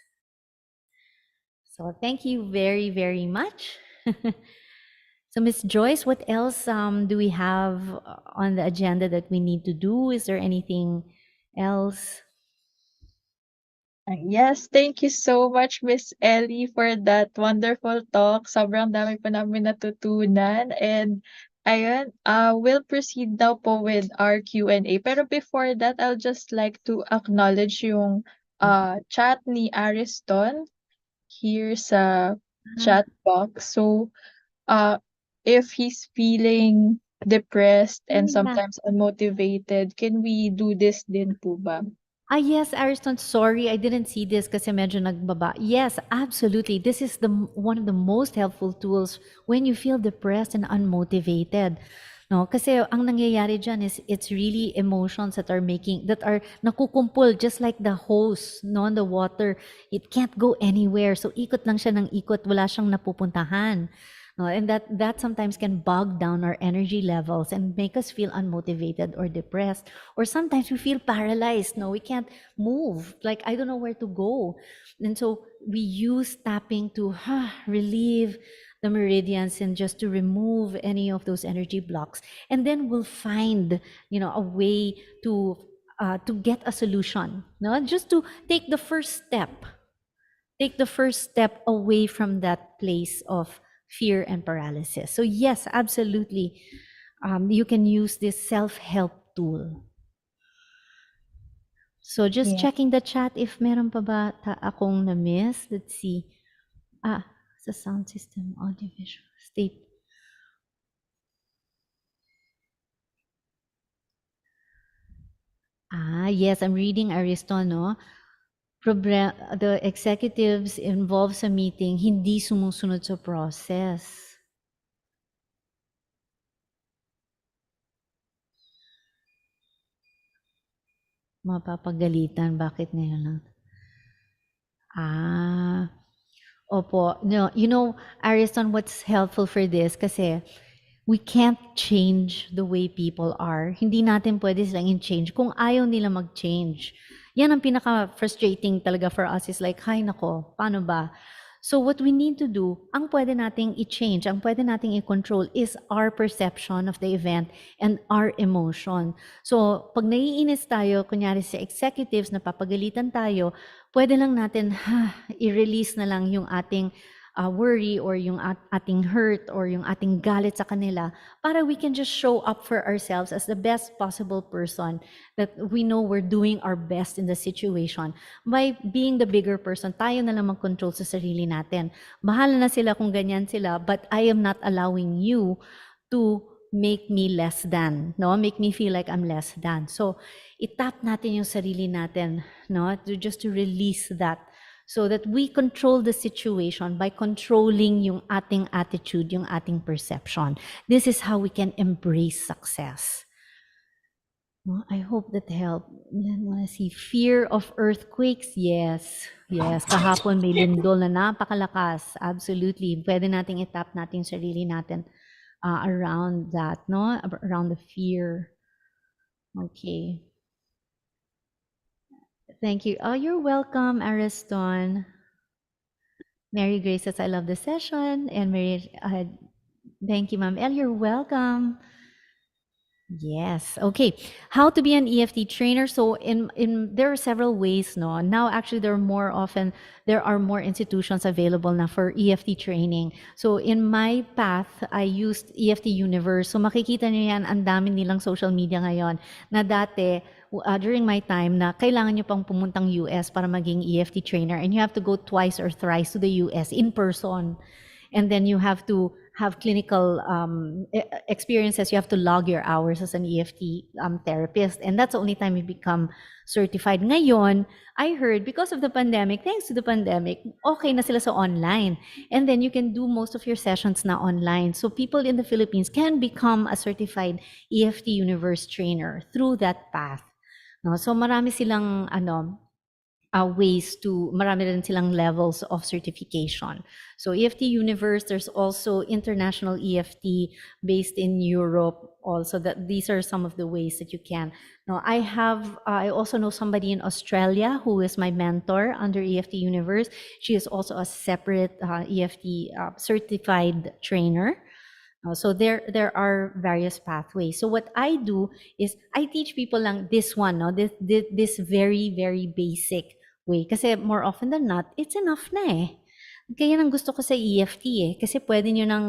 So thank you very, very much. So Miss Joyce, what else do we have on the agenda that we need to do? Is there anything else? Yes, thank you so much, Miss Ellie, for that wonderful talk. Sobrang dami pa namin natutunan. And ayun, we'll proceed now po with our Q&A. Pero before that, I'll just like to acknowledge yung chat ni Ariston here sa chat box. So, if he's feeling depressed and Yeah. sometimes unmotivated, can we do this din po ba? Yes, Ariston, sorry, I didn't see this kasi medyo nagbaba. Yes, absolutely. This is one of the most helpful tools when you feel depressed and unmotivated. No, kasi ang nangyayari dyan is it's really emotions that are nakukumpul just like the hose, no, the water. It can't go anywhere. So ikot lang siya ng ikot, wala siyang napupuntahan. No, and that sometimes can bog down our energy levels and make us feel unmotivated or depressed. Or sometimes we feel paralyzed. No, we can't move. Like, I don't know where to go. And so we use tapping to relieve the meridians and just to remove any of those energy blocks. And then we'll find, a way to get a solution. No, just to take the first step. Take the first step away from that place of fear and paralysis. So yes, absolutely. You can use this self-help tool. So just Yeah. checking the chat if meron pa ba akong na-miss. Let's see. Sa sound system, audiovisual, state. Yes, I'm reading Ariston, no? The executives involved sa meeting, hindi sumusunod sa process. Mapapagalitan, bakit ngayon lang? Opo. No, Ariston, what's helpful for this? Kasi we can't change the way people are. Hindi natin pwede silang i-change kung ayaw nila mag-change. Yan ang pinaka-frustrating talaga for us is like, hay nako, paano ba? So what we need to do, ang pwede nating i-change, ang pwede nating i-control is our perception of the event and our emotion. So pag naiinis tayo, kunyari sa executives, napapagalitan tayo, pwede lang natin i-release na lang yung ating worry or yung ating hurt or yung ating galit sa kanila para we can just show up for ourselves as the best possible person that we know we're doing our best in the situation. By being the bigger person, tayo na lang mag-control sa sarili natin. Bahala na sila kung ganyan sila, but I am not allowing you to make me less than, no? Make me feel like I'm less than. So, itap natin yung sarili natin, no? Just to release that so that we control the situation by controlling yung ating attitude, yung ating perception. This is how we can embrace success. No, I hope that helped. Then wanna see fear of earthquakes. Yes. Yes. Kahapon may lindol na napakalakas. Absolutely. Pwede nating itap natin yung sarili natin around that, no? Around the fear. Okay. Thank you. Oh, you're welcome, Ariston. Mary Grace says, I love the session. And Mary, thank you, Ma'am El. You're welcome. Yes. Okay. How to be an EFT trainer? So in there are several ways, no. Now actually there are more institutions available na for EFT training. So in my path, I used EFT Universe. So makikita niyo yan, ang dami nilang social media ngayon na dati during my time na kailangan niyo pang pumuntang US para maging EFT trainer, and you have to go twice or thrice to the US in person. And then you have to have clinical experiences. You have to log your hours as an EFT therapist, and that's the only time you become certified. Ngayon, I heard because of the pandemic, thanks to the pandemic, okay na sila sa online, and then you can do most of your sessions na online. So people in the Philippines can become a certified EFT Universe trainer through that path. No, so marami silang marami rin silang levels of certification. So EFT Universe, there's also International EFT based in Europe also. That these are some of the ways that you can. Now, I also know somebody in Australia who is my mentor under EFT Universe. She is also a separate EFT certified trainer. So there are various pathways. So what I do is I teach people lang this one, no, this very very basic way. Kasi more often than not, it's enough na eh. Kaya nang gusto ko sa EFT eh. Kasi pwede nyo nang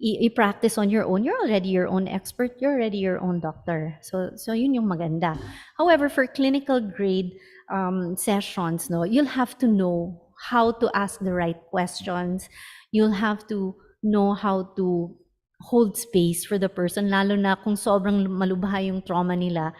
i-practice on your own. You're already your own expert. You're already your own doctor. So yun yung maganda. However, for clinical grade sessions, no, you'll have to know how to ask the right questions. You'll have to know how to hold space for the person, lalo na kung sobrang malubha yung trauma nila,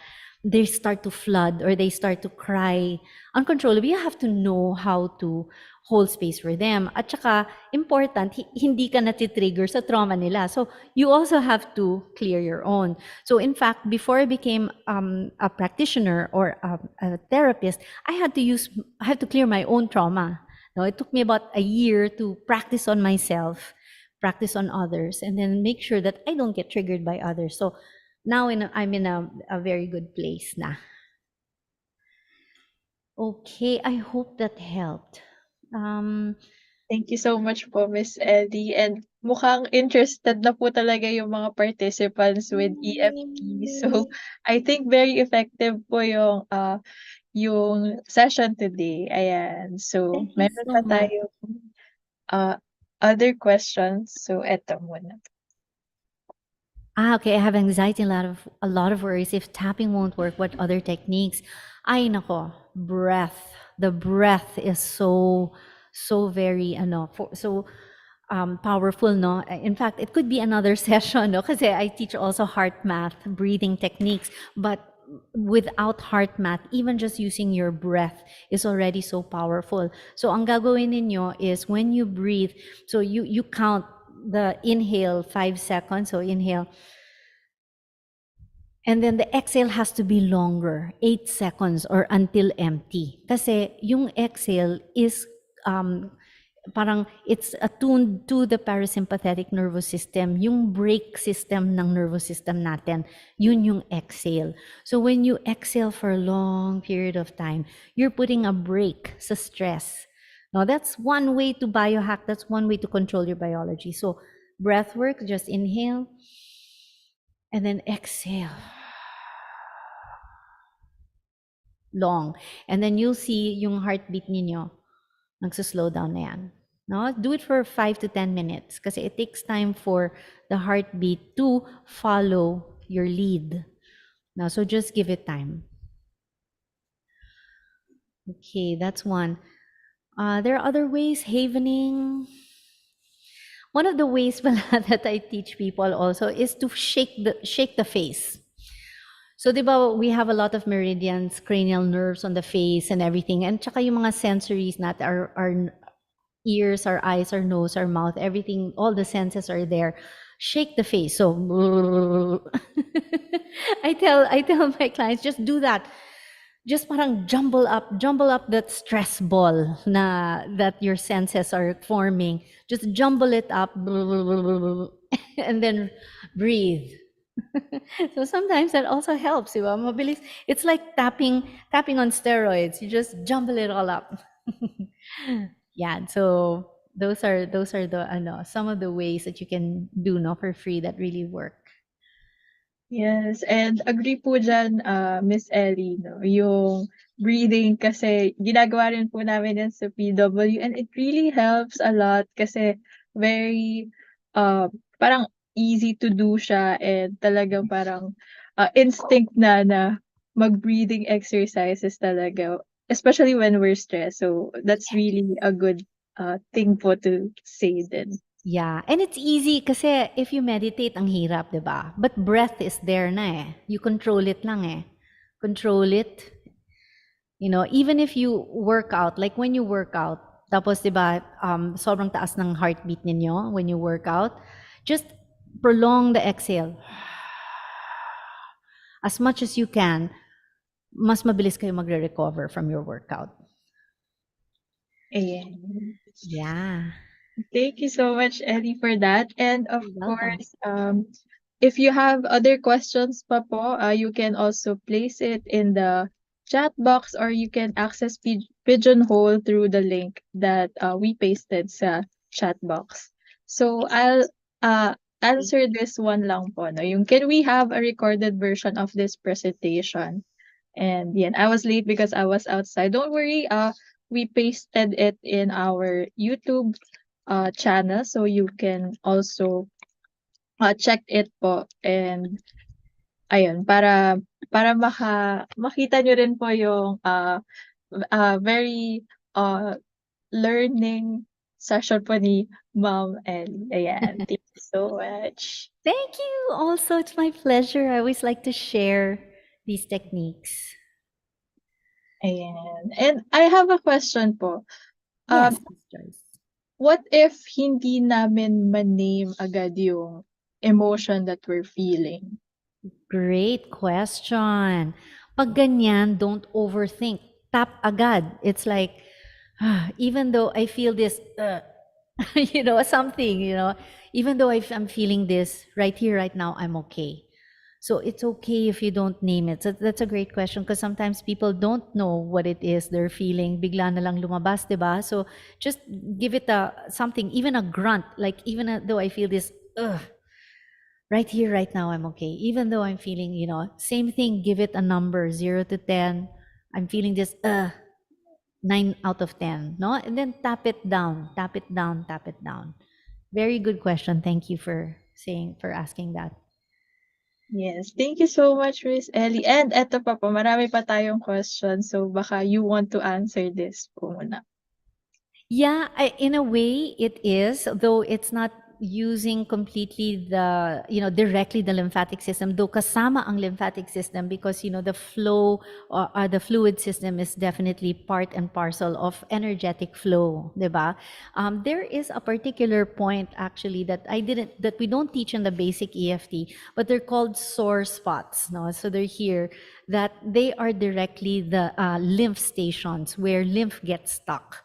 they start to flood or they start to cry uncontrollably. You have to know how to hold space for them. At saka, important, hindi ka natitrigger sa trauma nila. So, you also have to clear your own. So, in fact, before I became a practitioner or a therapist, I had to clear my own trauma. No, it took me about a year to practice on myself, practice on others, and then make sure that I don't get triggered by others. So now I'm in a very good place na. Okay, I hope that helped. Thank you so much po, Miss Ellie. And mukhang interested na po talaga yung mga participants with EFT. So, I think very effective po yung session today. Ayan. So, Thank you meron so pa much. tayong other questions. So, eto muna. Okay, I have anxiety and a lot of worries. If tapping won't work, what other techniques? Ay nako, breath. The breath is so very powerful, no? In fact, it could be another session, no? Kasi I teach also heart math, breathing techniques, but without heart math, even just using your breath is already so powerful. So ang gagawin ninyo is when you breathe, so you count the inhale 5 seconds, so inhale. And then the exhale has to be longer, 8 seconds or until empty. Kasi yung exhale is parang it's attuned to the parasympathetic nervous system. Yung brake system ng nervous system natin, yun yung exhale. So when you exhale for a long period of time, you're putting a brake sa stress. Now that's one way to biohack, that's one way to control your biology. So breath work, just inhale and then exhale. Long. And then you'll see yung heartbeat ninyo nagsuslow down na yan. No? Do it for 5 to 10 minutes kasi it takes time for the heartbeat to follow your lead. Now, so just give it time. Okay, that's one. There are other ways, havening. One of the ways pala that I teach people also is to shake the face. So, di ba, we have a lot of meridians, cranial nerves on the face and everything. And tsaka yung mga sensories natin, our ears, our eyes, our nose, our mouth, everything, all the senses are there. Shake the face. So, I tell my clients, just do that. Just parang jumble up that stress ball na that your senses are forming. Just jumble it up and then breathe. So sometimes that also helps, di ba? Mabilis. It's like tapping on steroids. You just jumble it all up. Yeah, so those are the some of the ways that you can do no for free that really work. Yes, and agree po diyan, Miss Ellie 'no, yung breathing kasi ginagawa rin po namin yan sa PW and it really helps a lot kasi very, parang easy to do siya and talagang parang, instinct na mag-breathing exercises talaga, especially when we're stressed. So, that's really a good, thing po to say din. Yeah, and it's easy kasi if you meditate, ang hirap, 'di ba? But breath is there na eh. You control it lang eh. Control it. Even if you work out, like when you work out, tapos 'di ba, sobrang taas ng heartbeat ninyo when you work out, just prolong the exhale. As much as you can, mas mabilis kayo magre-recover from your workout. Ayan. Yeah. Thank you so much, Ellie, for that. And of You're welcome. course, if you have other questions pa po, you can also place it in the chat box or you can access Pigeonhole through the link that we pasted sa chat box. So I'll answer this one lang po. No? Can we have a recorded version of this presentation? And yeah, I was late because I was outside. Don't worry, we pasted it in our YouTube channel so you can also check it po and ayun para makita niyo rin po yung very learning session po ni Ma'am Ellie. Ayan, thank you so much. Thank you. Also, it's my pleasure. I always like to share these techniques. Ayan. And I have a question po. Yes, Miss Joyce. What if hindi namin ma-name agad yung emotion that we're feeling? Great question. Pag ganyan, don't overthink. Tap agad. It's like, even though I feel this, something, even though I'm feeling this right here, right now, I'm okay. So it's okay if you don't name it. So that's a great question because sometimes people don't know what it is they're feeling. Bigla na lang lumabas, 'di ba? So just give it something, even a grunt, like even though I feel this, right here, right now, I'm okay. Even though I'm feeling, same thing, give it a number, 0 to 10. I'm feeling this, 9 out of 10, no? And then tap it down, tap it down, tap it down. Very good question. Thank you for asking that. Yes, thank you so much, Miss Ellie. And eto pa po, marami pa tayong questions. So baka you want to answer this po muna. Yeah, in a way it is, though it's not using completely directly the lymphatic system, though kasama ang lymphatic system because, the flow or the fluid system is definitely part and parcel of energetic flow, diba? There is a particular point actually that we don't teach in the basic EFT, but they're called sore spots, no? So they're here, that they are directly the lymph stations where lymph gets stuck.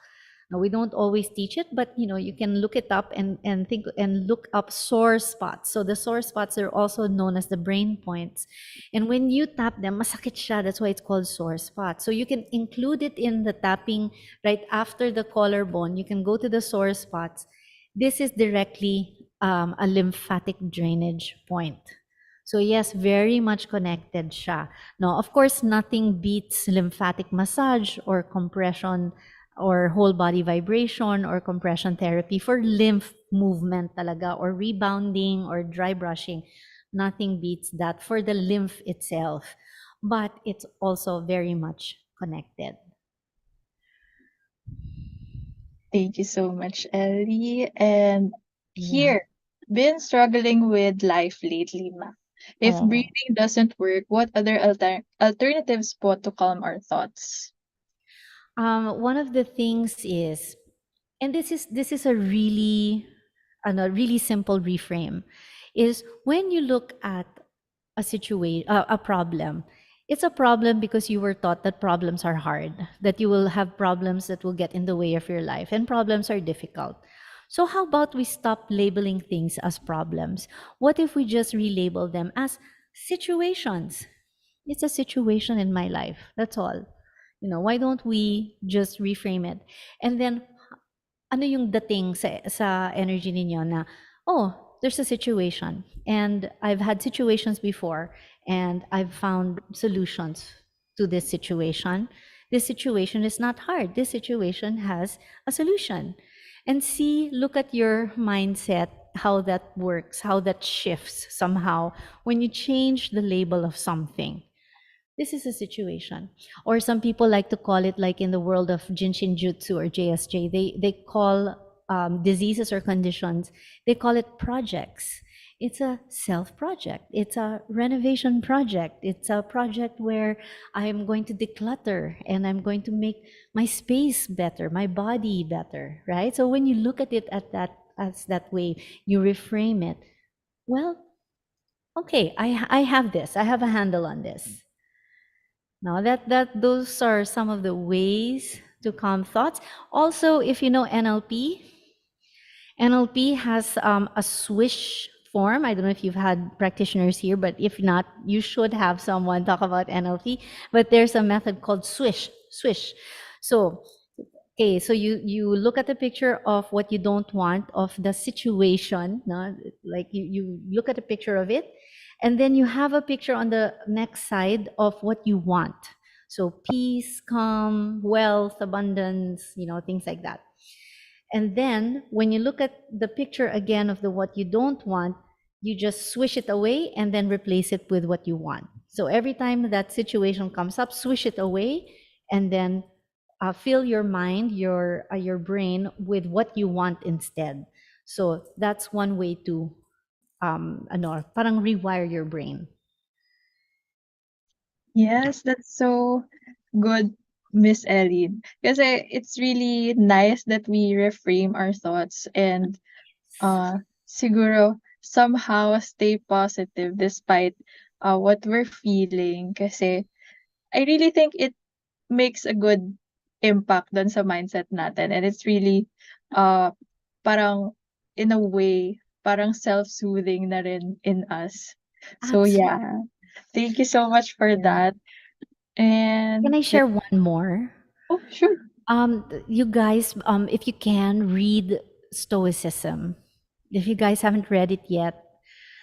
Now, we don't always teach it, but you can look it up and think and look up sore spots. So the sore spots are also known as the brain points. And when you tap them, masakit siya. That's why it's called sore spot. So you can include it in the tapping right after the collarbone. You can go to the sore spots. This is directly a lymphatic drainage point. So yes, very much connected siya. Now, of course, nothing beats lymphatic massage or compression or whole body vibration or compression therapy for lymph movement talaga or rebounding or dry brushing. Nothing beats that for the lymph itself, but it's also very much connected. Thank you so much, Ellie. And Yeah. Here, been struggling with life lately, ma. If Oh. breathing doesn't work, what other alternatives po to calm our thoughts? One of the things is, and this is a really simple reframe, is when you look at a situation, a problem. It's a problem because you were taught that problems are hard, that you will have problems that will get in the way of your life, and problems are difficult. So, how about we stop labeling things as problems? What if we just relabel them as situations? It's a situation in my life. That's all. Why don't we just reframe it? And then ano yung dating sa energy ninyo na, oh, there's a situation and I've had situations before and I've found solutions to this situation. This situation is not hard. This situation has a solution. And see, look at your mindset, how that works, how that shifts somehow when you change the label of something. This is a situation. Or some people like to call it, like in the world of Jinshin Jutsu or JSJ, they call diseases or conditions, they call it projects. It's a self project. It's a renovation project. It's a project where I'm going to declutter and I'm going to make my space better, my body better, right? So when you look at it at that as that way, you reframe it. Well, okay, I have this. I have a handle on this. Now that those are some of the ways to calm thoughts. Also, if you know NLP, NLP has a swish form. I don't know if you've had practitioners here, but if not, you should have someone talk about NLP. But there's a method called swish. Swish. So okay, so you look at the picture of what you don't want of the situation, no? Like you look at a picture of it, and then you have a picture on the next side of what you want. So peace, calm, wealth, abundance, things like that. And then when you look at the picture again of the what you don't want, you just swish it away and then replace it with what you want. So every time that situation comes up, swish it away and then fill your mind, your brain with what you want instead. So that's one way to parang rewire your brain. Yes, that's so good, Miss Ellie. Kasi it's really nice that we reframe our thoughts and siguro somehow stay positive despite what we're feeling. Kasi I really think it makes a good impact dun sa mindset natin, and it's really uh parang in a way parang self-soothing na rin in us. So Absolutely. yeah, thank you so much for Yeah. that. Can And I share one more? oh, sure. You guys, if you can read Stoicism, if you guys haven't read it yet,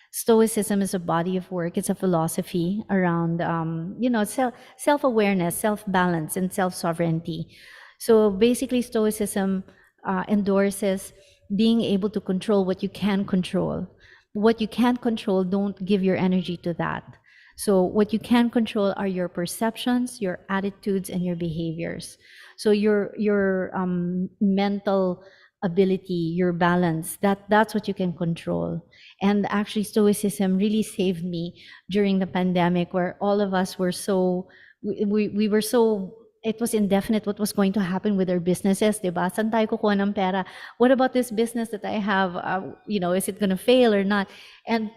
Stoicism is a body of work. It's a philosophy around, self-awareness, self-balance, and self-sovereignty. So basically, Stoicism endorses being able to control what you can control. What you can't control, don't give your energy to that. So what you can control are your perceptions, your attitudes, and your behaviors. So your mental ability, your balance, that's what you can control. And actually, Stoicism really saved me during the pandemic, where all of us were so, we were so, it was indefinite what was going to happen with our businesses, diba? Saan tayo kukuha ng pera? What about this business that I have? Is it going to fail or not? And,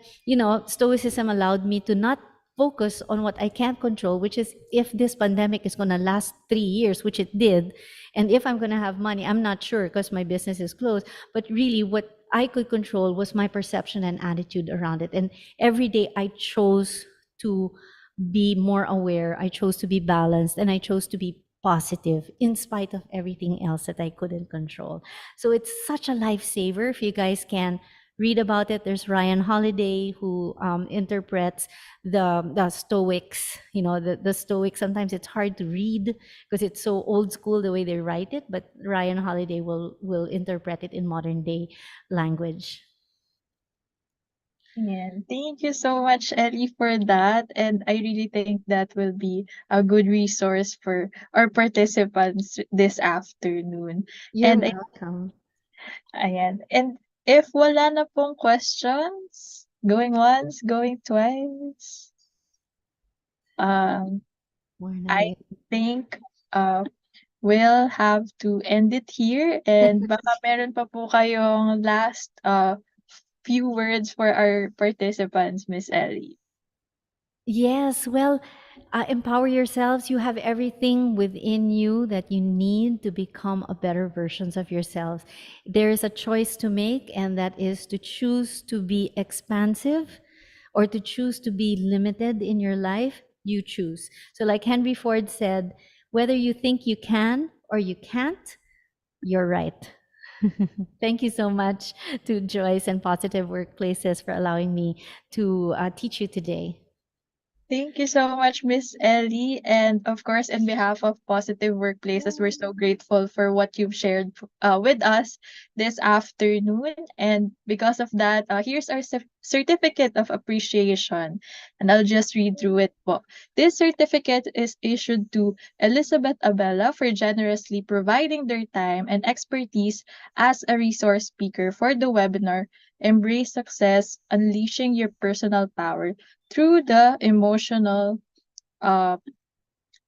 Stoicism allowed me to not focus on what I can't control, which is if this pandemic is going to last 3 years, which it did, and if I'm going to have money, I'm not sure because my business is closed. But really, what I could control was my perception and attitude around it. And every day I chose to be more aware, I chose to be balanced, and I chose to be positive in spite of everything else that I couldn't control. So it's such a lifesaver. If you guys can read about it, there's Ryan Holiday who interprets the Stoics. The Stoics. Sometimes it's hard to read because it's so old school the way they write it, but Ryan Holiday will interpret it in modern day language. Yeah, thank you so much, Ellie, for that. And I really think that will be a good resource for our participants this afternoon. You're And welcome. ayan. And If wala na pong questions, going once, going twice, um, We're not I yet. think we'll have to end it here and baka meron pa po kayong last few words for our participants, Miss Ellie. Yes, well, empower yourselves. You have everything within you that you need to become a better versions of yourselves. There is a choice to make, and that is to choose to be expansive or to choose to be limited in your life. You choose. So, like Henry Ford said, whether you think you can or you can't, you're right. Thank you so much to Joyce and Positive Workplaces for allowing me to teach you today. Thank you so much, Miss Ellie. And of course, in behalf of Positive Workplaces, we're so grateful for what you've shared with us this afternoon. And because of that, here's our certificate of appreciation. And I'll just read through it po. This certificate is issued to Elizabeth Abella for generously providing their time and expertise as a resource speaker for the webinar Embrace Success, Unleashing Your Personal Power through the emotional uh,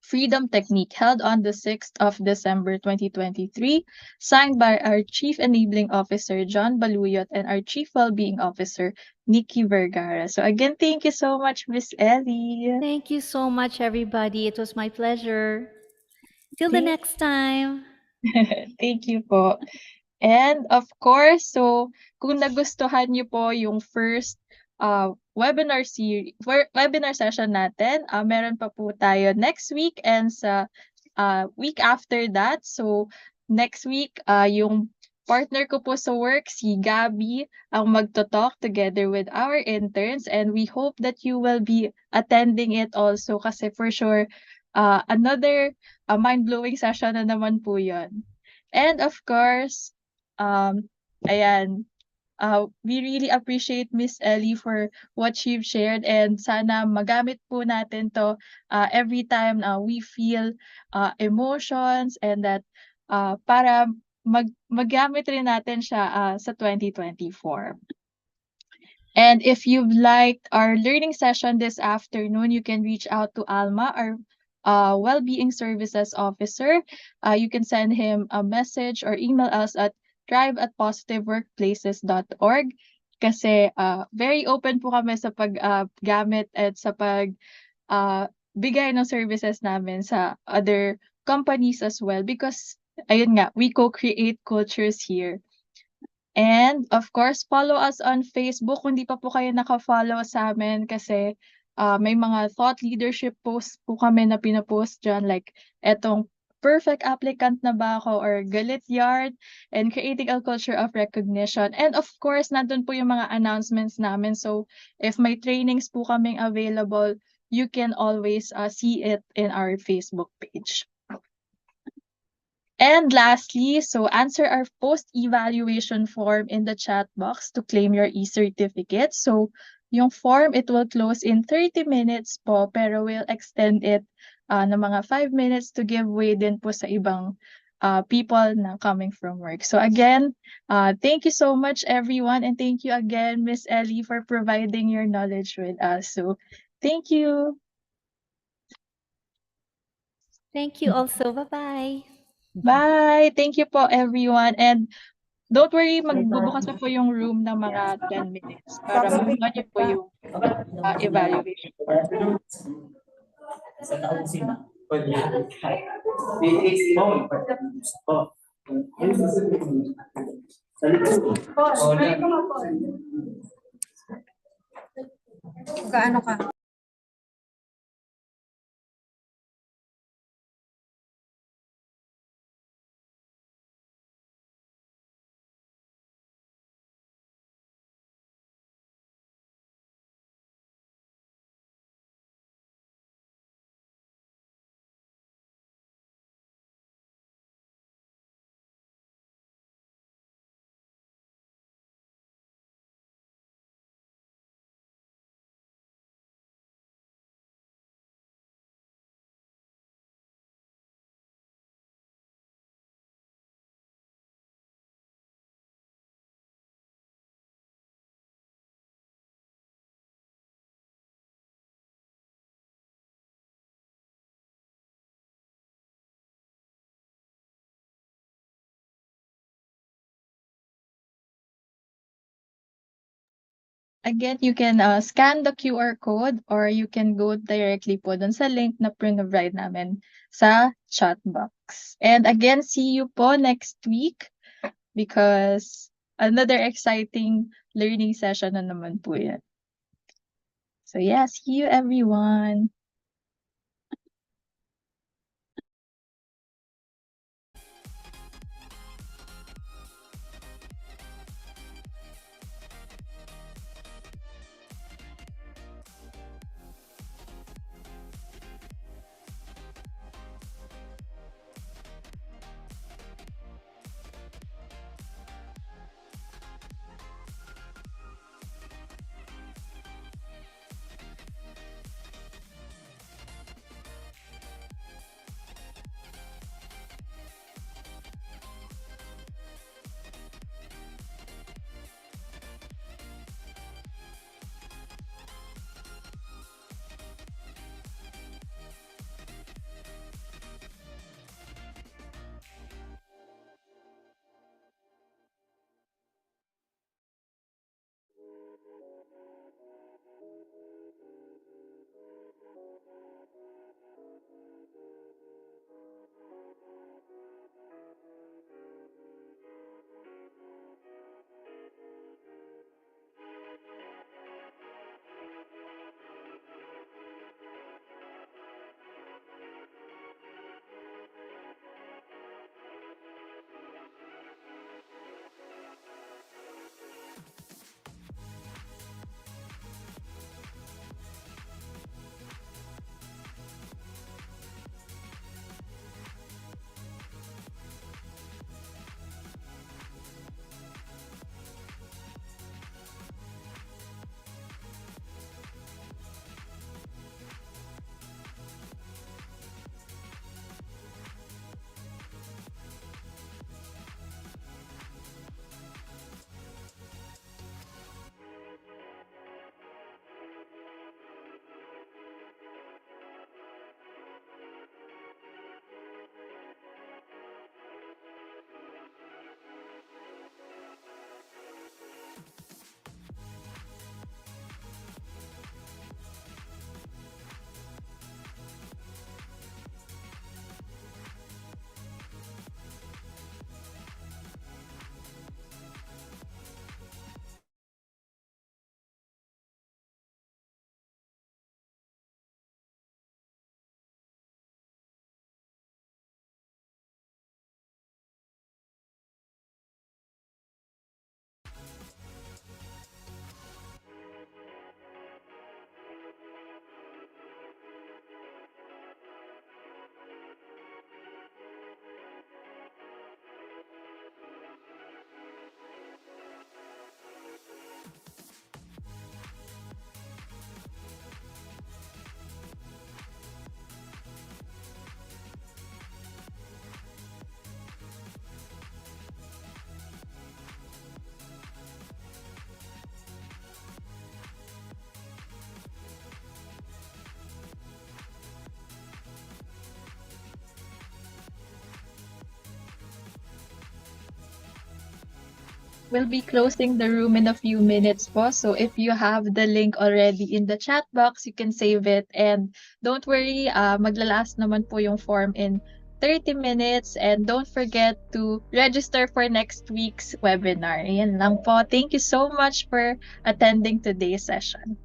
freedom technique held on the 6th of December 2023, signed by our Chief Enabling Officer John Baluyot and our Chief Wellbeing Officer Nikki Vergara. So again, thank you so much, Miss Ellie. Thank you so much, everybody. It was my pleasure. Till the Thank, next time. thank you po. And of course, so kung nagustuhan niyo po yung first webinar session natin, meron pa po tayo next week and sa week after that. So next week, yung partner ko po sa work, si Gabby, ang magto-talk together with our interns and we hope that you will be attending it also kasi for sure, another mind-blowing session na naman po yun. And of course, um, ayan, we really appreciate Miss Ellie for what she've shared and sana magamit po natin to every time we feel emotions and that para magamit rin natin siya sa 2024. And if you've liked our learning session this afternoon, you can reach out to Alma, our well-being services officer. You can send him a message or email us at drive@positiveworkplaces.org kasi very open po kami sa paggamit at sa bigay ng services namin sa other companies as well because ayun nga, we co-create cultures here. And of course, follow us on Facebook kung di pa po kayo naka-follow sa amin kasi may mga thought leadership posts po kami na pinopost dyan like etong perfect applicant na ba ako or galit yard and creating a culture of recognition. And of course, nandun po yung mga announcements namin. So if may trainings po kaming available, you can always see it in our Facebook page. And lastly, so answer our post-evaluation form in the chat box to claim your e-certificate. So yung form, it will close in 30 minutes po, pero we'll extend it na mga 5 minutes to give way din po sa ibang people na coming from work. So again, thank you so much everyone and thank you again, Miss Ellie, for providing your knowledge with us. So thank you. Thank you also. Bye-bye. Bye! Thank you po everyone and don't worry, magbubukas na po yung room ng mga 10 minutes para makuha niyo po yung evaluation form. Sa taon sila. Pwede. Oh. Gaano ka? Again, you can scan the QR code or you can go directly po dun sa link na provide namin sa chat box. And again, see you po next week because another exciting learning session na naman po yan. So yeah, see you everyone. We'll be closing the room in a few minutes po. So if you have the link already in the chat box, you can save it. And don't worry, maglalast naman po yung form in 30 minutes. And don't forget to register for next week's webinar. Yan lang po. Thank you so much for attending today's session.